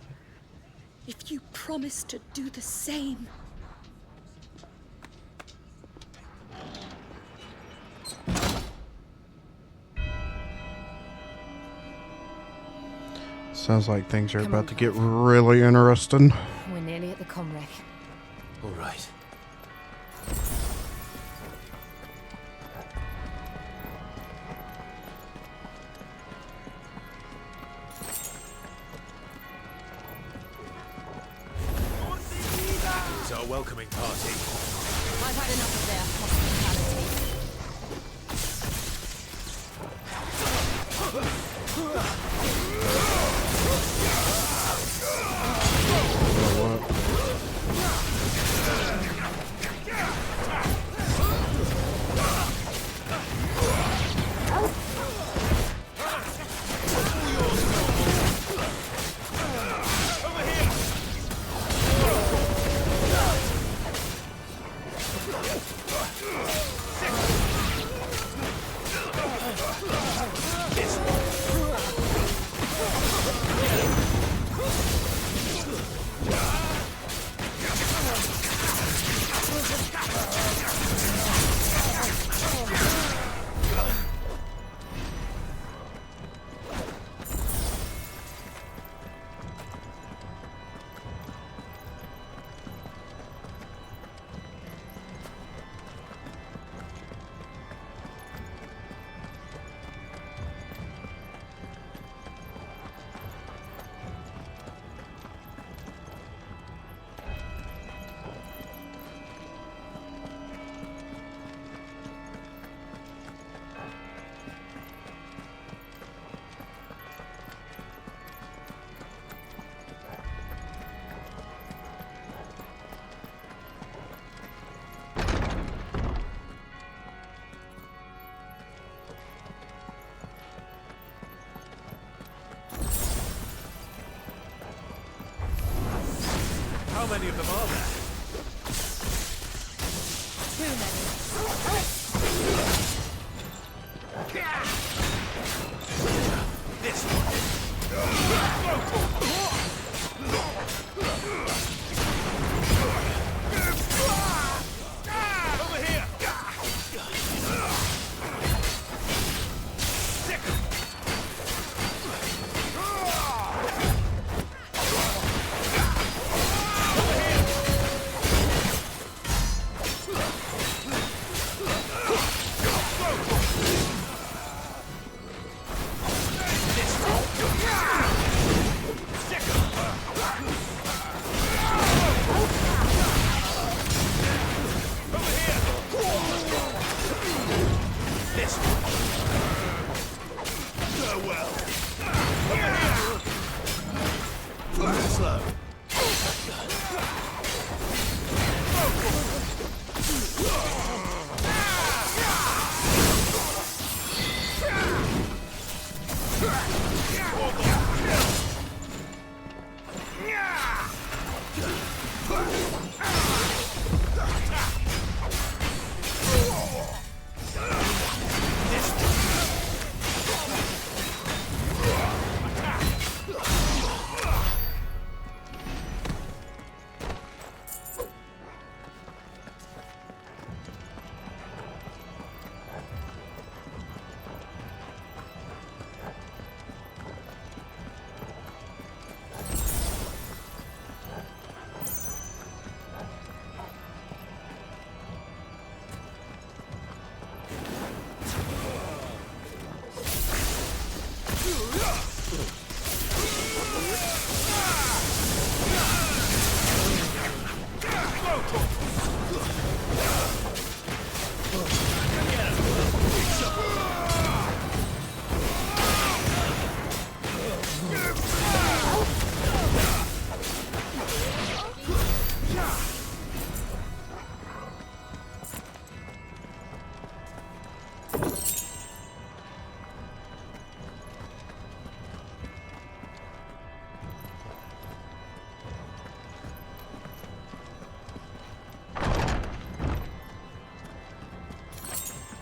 if you promise to do the same. Sounds like things are Come about on. to get really interesting. We're nearly at the comwreck. All right. It's our welcoming party. I've had enough of their hospitality. How many of them are there? Too many. This one. Over here. Sick.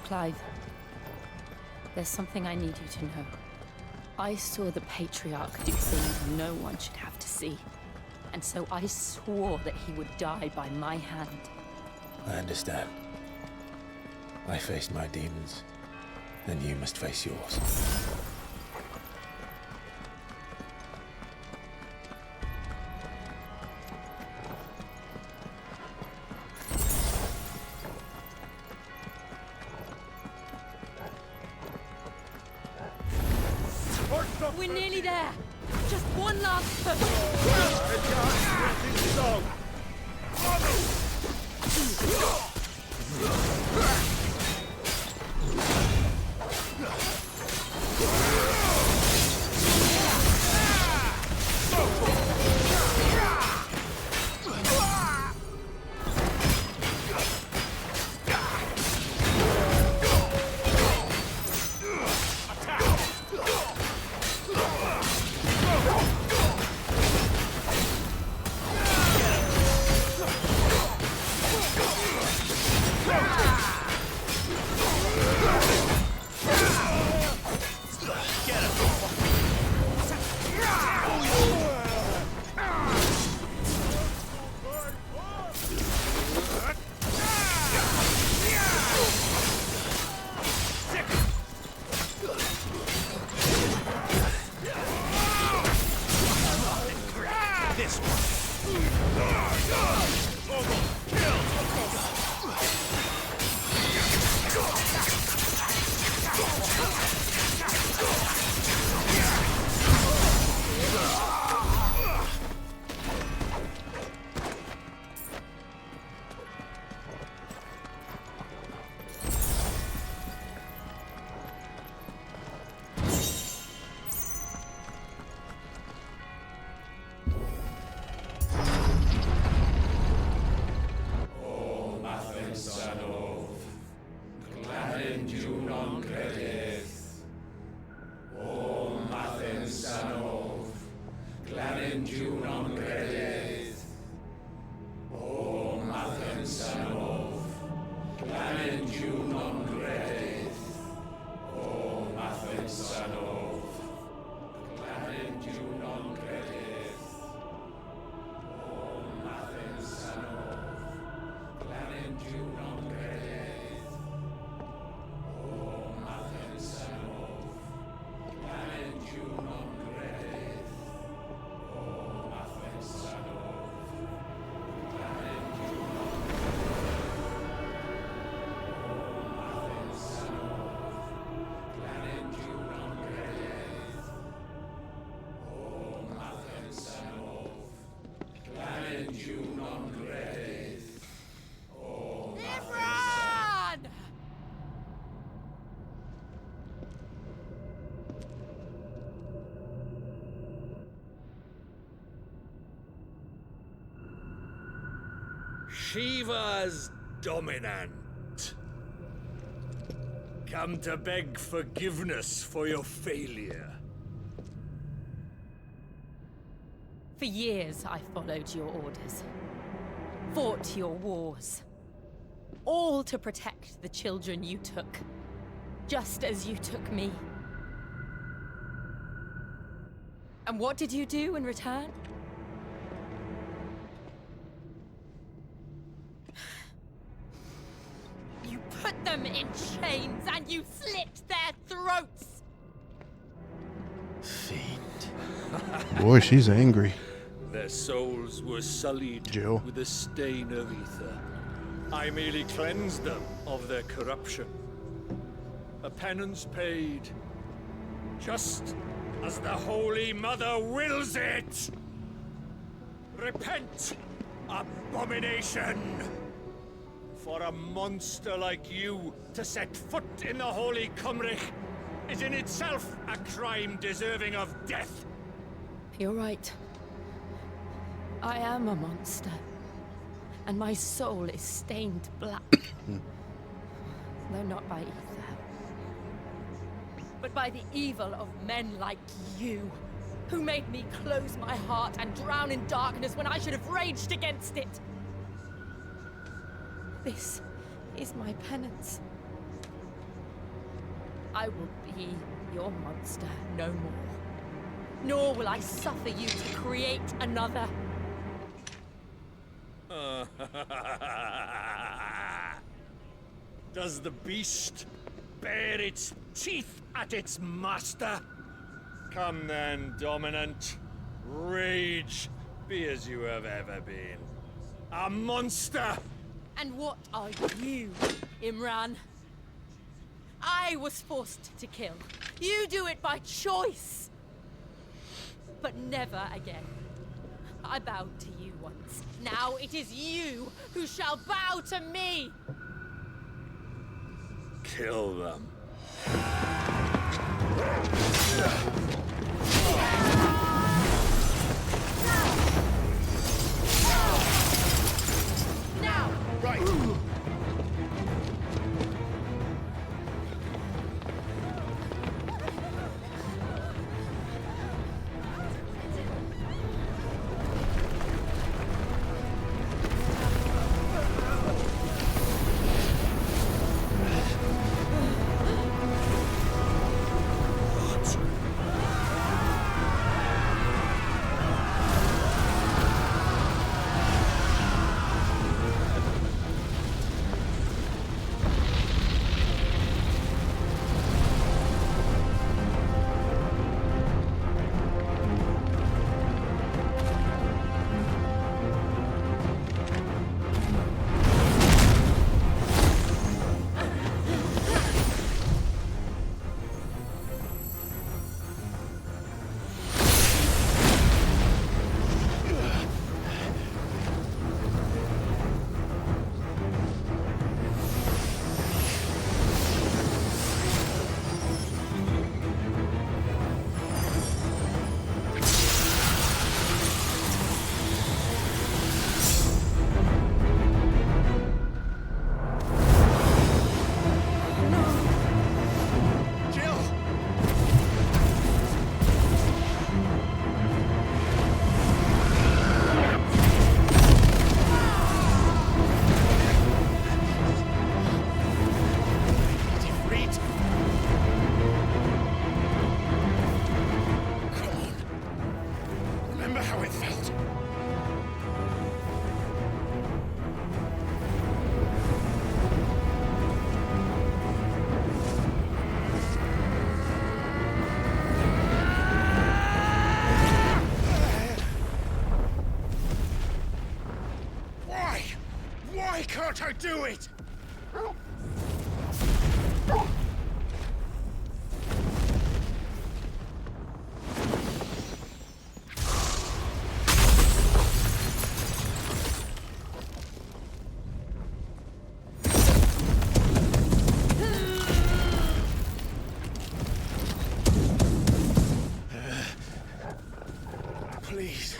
Clive, there's something I need you to know. I saw the Patriarch do things no one should have to see. And so I swore that he would die by my hand. I understand. I faced my demons, and you must face yours. nearly there. Just one last push. Shiva's dominant. Come to beg forgiveness for your failure. For years, I followed your orders. Fought your wars. All to protect the children you took. Just as you took me. And what did you do in return? You put them in chains and you slit their throats! Boy, she's angry. Their souls were sullied Jill. with the stain of ether. I merely cleansed them of their corruption. A penance paid, just as the Holy Mother wills it! Repent, abomination! For a monster like you to set foot in the Holy Cymric is in itself a crime deserving of death. You're right. I am a monster. And my soul is stained black. Though not by ether. But by the evil of men like you, who made me close my heart and drown in darkness when I should have raged against it. This is my penance. I will be your monster no more. Nor will I suffer you to create another. Does the beast bare its teeth at its master? Come then, dominant. Rage, be as you have ever been. A monster! And what are you, Imran? I was forced to kill. You do it by choice. Never again. I bowed to you once. Now it is you who shall bow to me! Kill them. Now! Right. Why can't I do it? Please,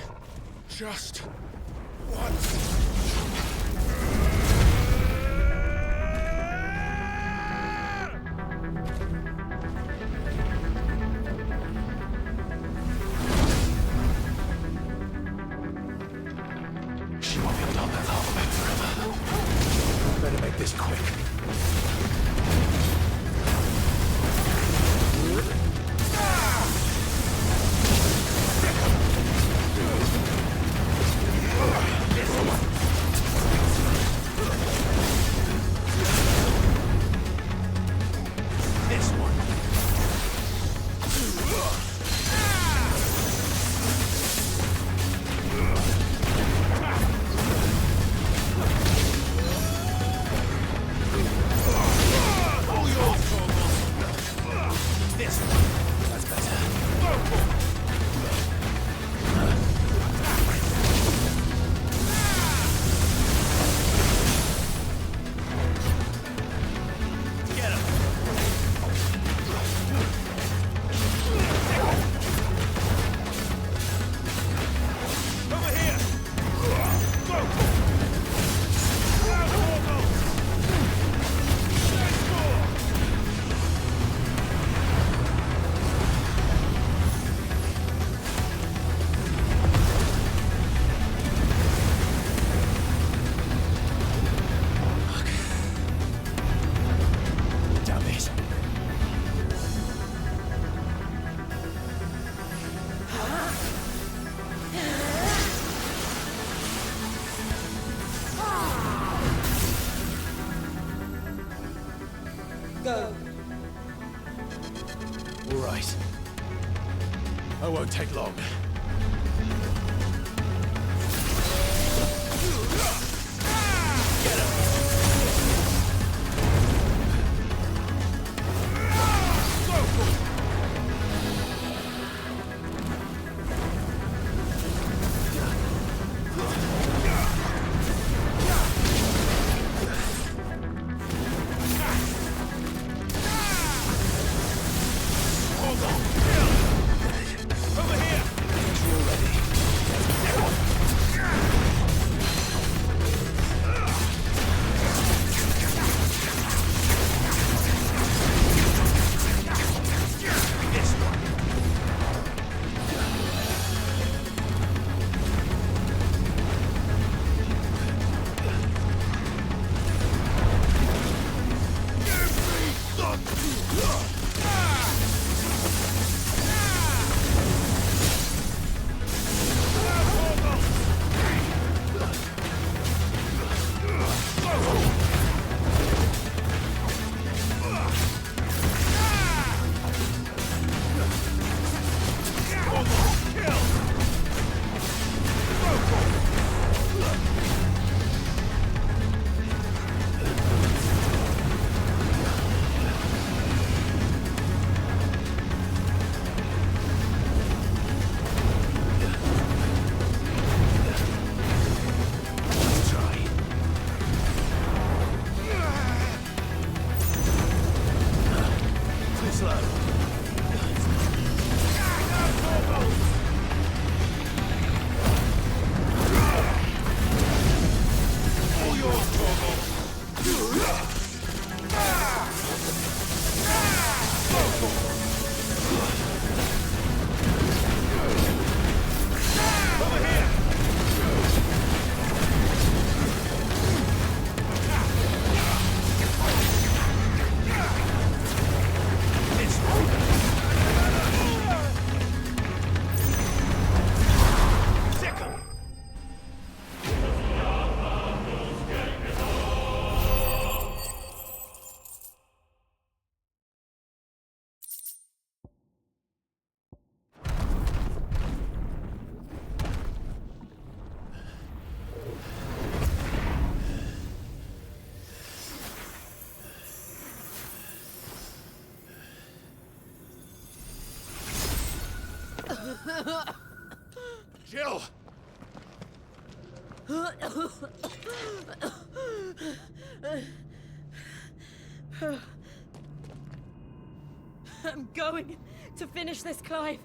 just once. She won't be able to hold that lava back forever. Better make this quick. This one. This one. That's better. Get him. Over here. Go. Down these. Go. All right. I won't take long. Jill! I'm going to finish this, Clive.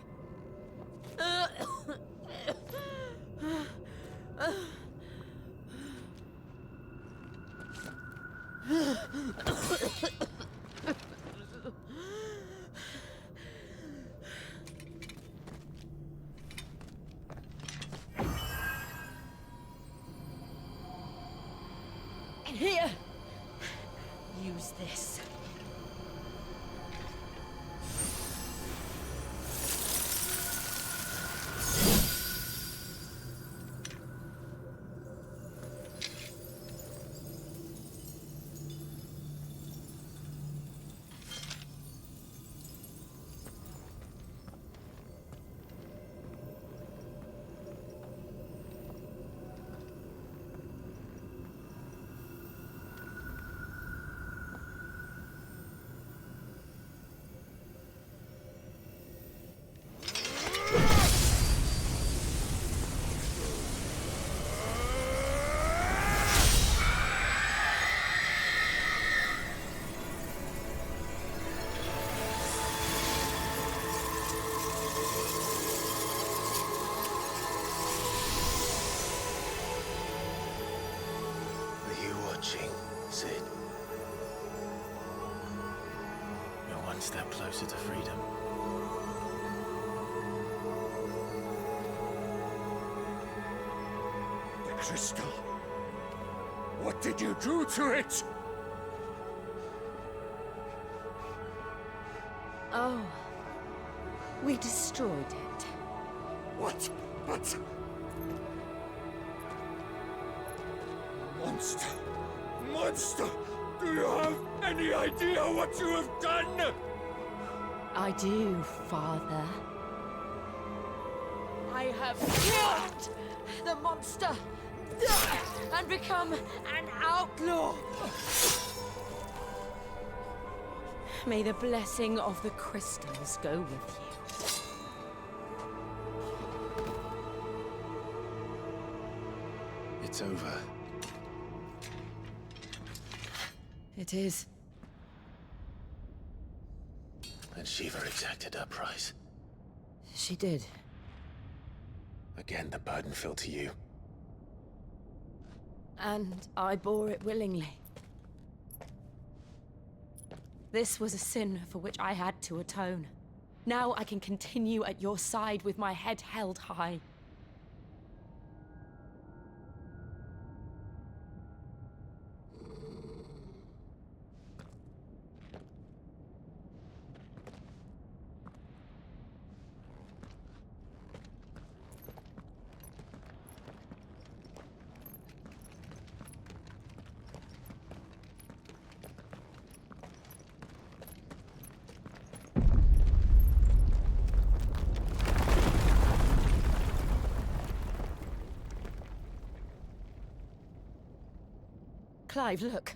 Here. Use this. Are you watching, Sid? You're one step closer to freedom. The crystal. What did you do to it? Oh. We destroyed it. What? But... Monster! Monster! Do you have any idea what you have done? I do, Father. I have killed the monster and become an outlaw. May the blessing of the crystals go with you. It's over. It is. And Shiva exacted her price. She did. Again, the burden fell to you. And I bore it willingly. This was a sin for which I had to atone. Now I can continue at your side with my head held high. Clive, look.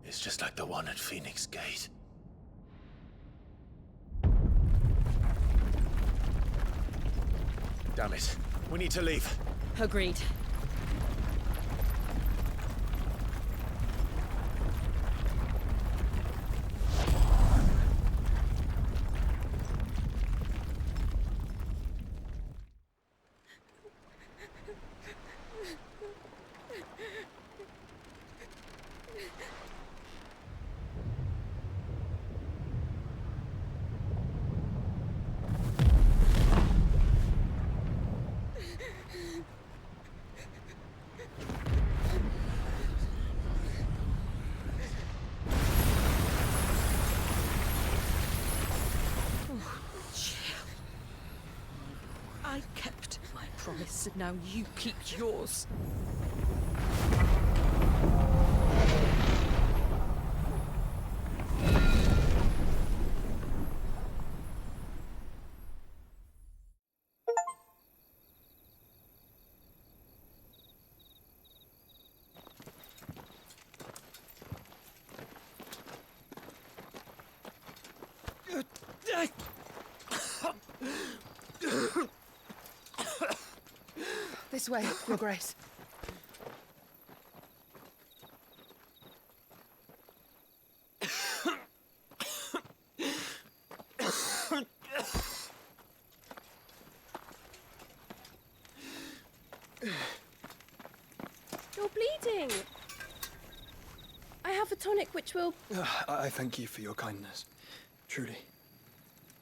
It's just like the one at Phoenix Gate. Damn it. We need to leave. Agreed. I kept my promise, and now you keep yours. This way, Your Grace. You're bleeding. I have a tonic which will... I thank you for your kindness, truly.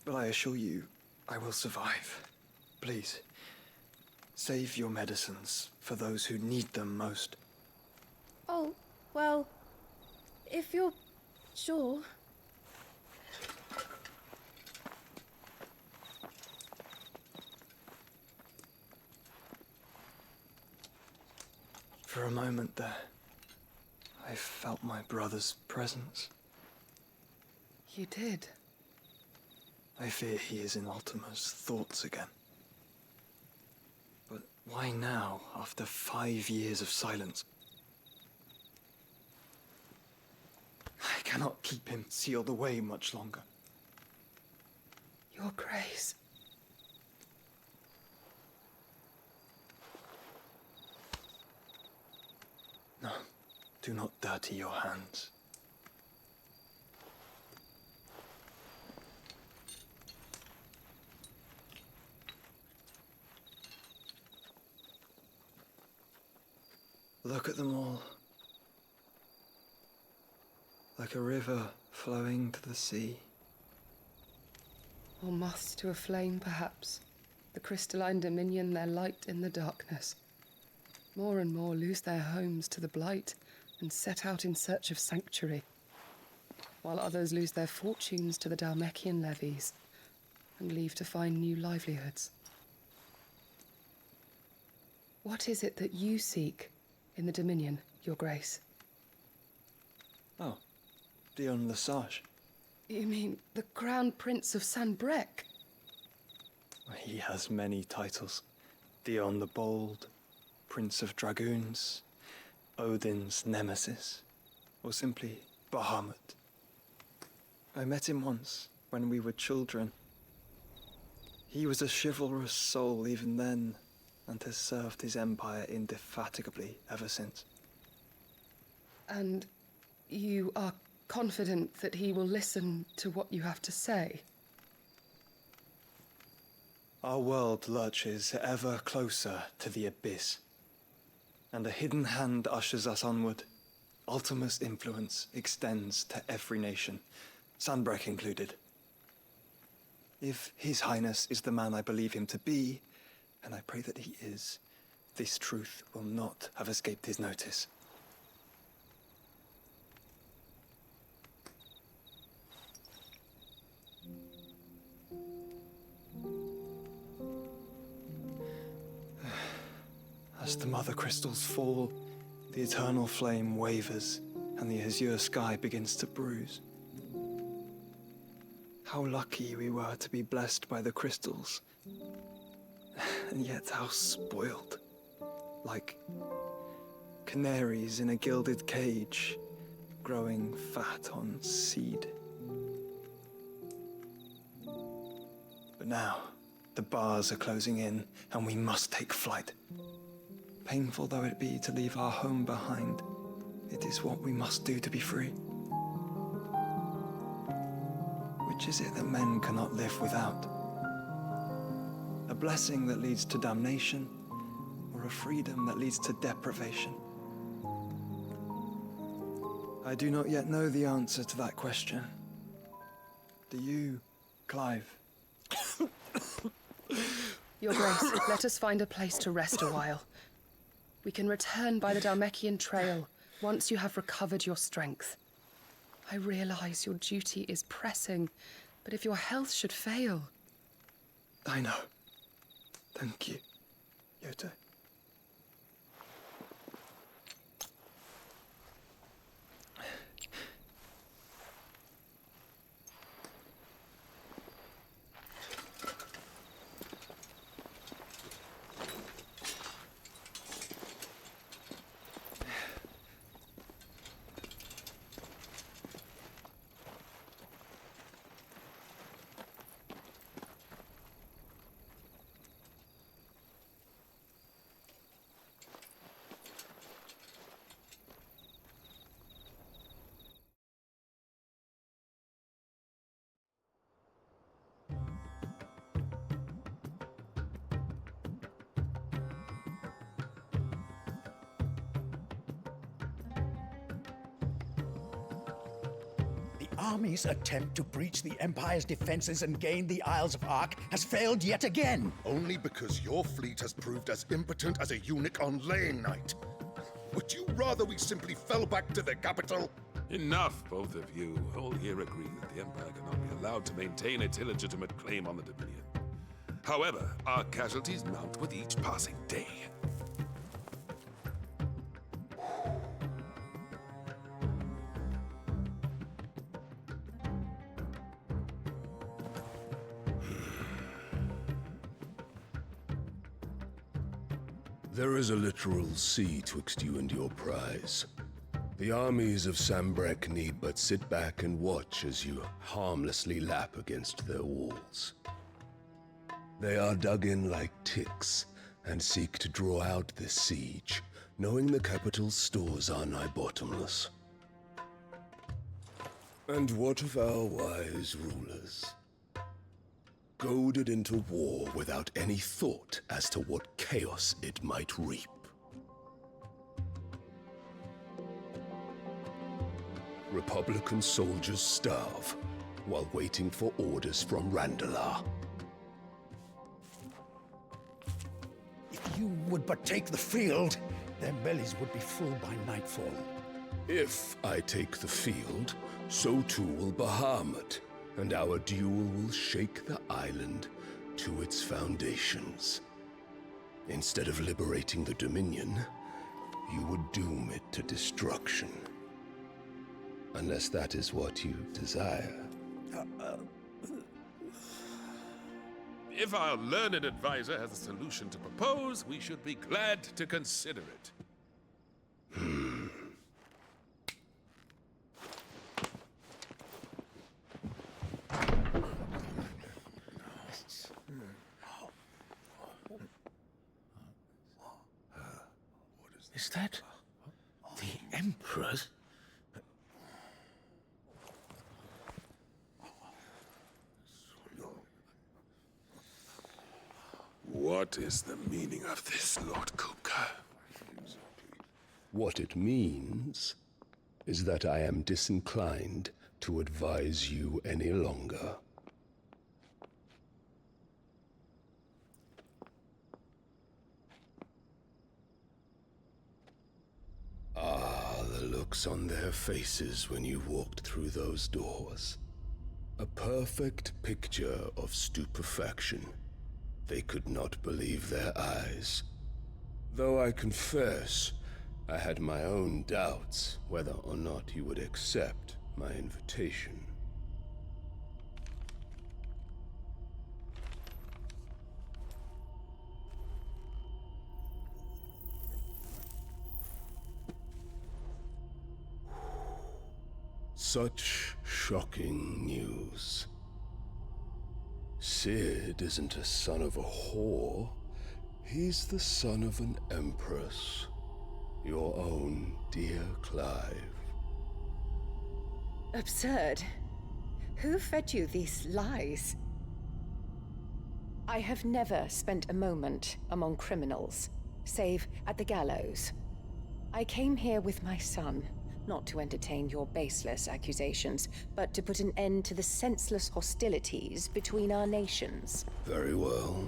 But I assure you, I will survive. Please, save your medicines for those who need them most. Oh, well, if you're sure. For a moment there, I felt my brother's presence. You did? I fear he is in Ultima's thoughts again. But why now, after 5 years of silence? I cannot keep him sealed away much longer. Your Grace. No, do not dirty your hands. Look at them all. Like a river flowing to the sea. Or moths to a flame, perhaps. The crystalline dominion, their light in the darkness. More and more lose their homes to the blight and set out in search of sanctuary, while others lose their fortunes to the Dalmekian levies and leave to find new livelihoods. What is it that you seek in the Dominion, Your Grace? Oh, Dion Lesage. You mean the Crown Prince of Sanbrec? He has many titles. Dion the Bold, Prince of Dragoons, Odin's Nemesis, or simply Bahamut. I met him once, when we were children. He was a chivalrous soul even then, and has served his empire indefatigably ever since. And you are confident that he will listen to what you have to say? Our world lurches ever closer to the abyss, and a hidden hand ushers us onward. Ultima's influence extends to every nation, Sanbrec included. If His Highness is the man I believe him to be, and I pray that he is, this truth will not have escaped his notice. As the mother crystals fall, the eternal flame wavers, and the azure sky begins to bruise. How lucky we were to be blessed by the crystals, and yet how spoiled. Like canaries in a gilded cage, growing fat on seed. But now, the bars are closing in, and we must take flight. Painful though it be to leave our home behind, it is what we must do to be free. Which is it that men cannot live without? A blessing that leads to damnation, or a freedom that leads to deprivation? I do not yet know the answer to that question. Do you, Clive? Your Grace, let us find a place to rest a while. We can return by the Dalmekian trail once you have recovered your strength. I realize your duty is pressing, but if your health should fail... I know. Thank you, Yoto. army's attempt to breach the Empire's defenses and gain the Isles of Ark has failed yet again. Only because your fleet has proved as impotent as a eunuch on laying night. Would you rather we simply fell back to the capital? Enough, both of you. All here agree that the Empire cannot be allowed to maintain its illegitimate claim on the Dominion. However, our casualties mount with each passing day. There is a literal sea twixt you and your prize. The armies of Sambrek need but sit back and watch as you harmlessly lap against their walls. They are dug in like ticks and seek to draw out this siege, knowing the capital's stores are nigh bottomless. And what of our wise rulers? Goaded into war without any thought as to what chaos it might reap. Republican soldiers starve while waiting for orders from Randalar. If you would but take the field, their bellies would be full by nightfall. If I take the field, so too will Bahamut, and our duel will shake the island to its foundations. Instead of liberating the Dominion, you would doom it to destruction. Unless that is what you desire. If our learned advisor has a solution to propose, we should be glad to consider it. Is that the Emperor's? What is the meaning of this, Lord Kupka? What it means is that I am disinclined to advise you any longer. Ah, the looks on their faces when you walked through those doors. A perfect picture of stupefaction. They could not believe their eyes. Though I confess, I had my own doubts whether or not you would accept my invitation. Such shocking news. Sid isn't a son of a whore. He's the son of an empress. Your own dear Clive. Absurd. Who fed you these lies? I have never spent a moment among criminals, save at the gallows. I came here with my son, not to entertain your baseless accusations, but to put an end to the senseless hostilities between our nations. Very well.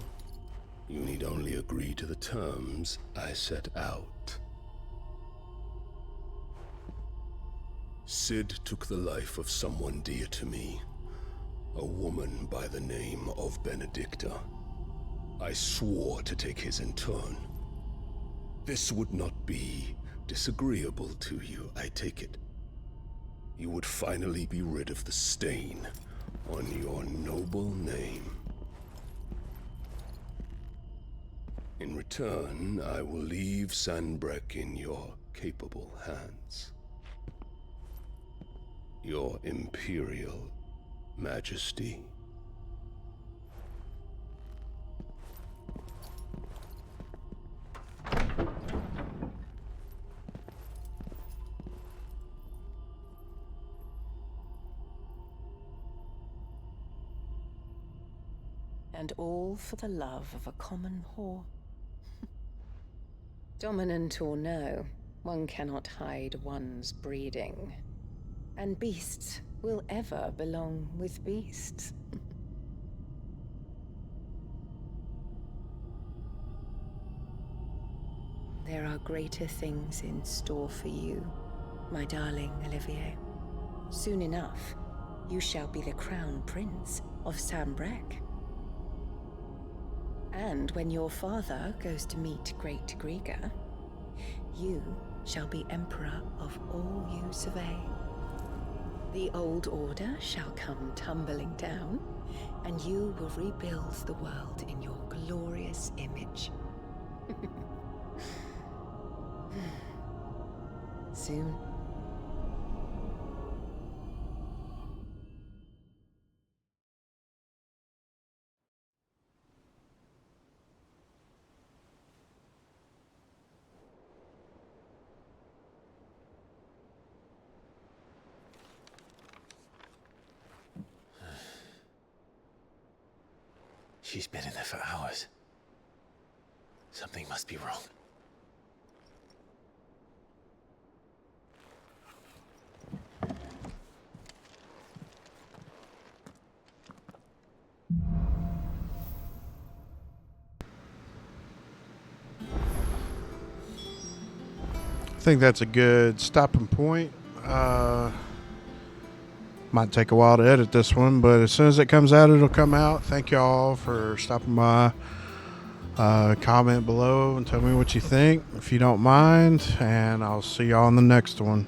You need only agree to the terms I set out. Sid took the life of someone dear to me, a woman by the name of Benedicta. I swore to take his in turn. This would not be disagreeable to you, I take it. You would finally be rid of the stain on your noble name. In return, I will leave Sanbrek in your capable hands. Your Imperial Majesty. And all for the love of a common whore. Dominant or no, one cannot hide one's breeding. And beasts will ever belong with beasts. There are greater things in store for you, my darling Olivier. Soon enough, you shall be the crown prince of Sambrec. And when your father goes to meet Great Grieger, you shall be emperor of all you survey. The old order shall come tumbling down, and you will rebuild the world in your glorious image. Soon. She's been in there for hours. Something must be wrong. I think that's a good stopping point. Might take a while to edit this one, but as soon as it comes out, it'll come out. Thank you all for stopping by. Comment below and tell me what you think, if you don't mind, and I'll see y'all in the next one.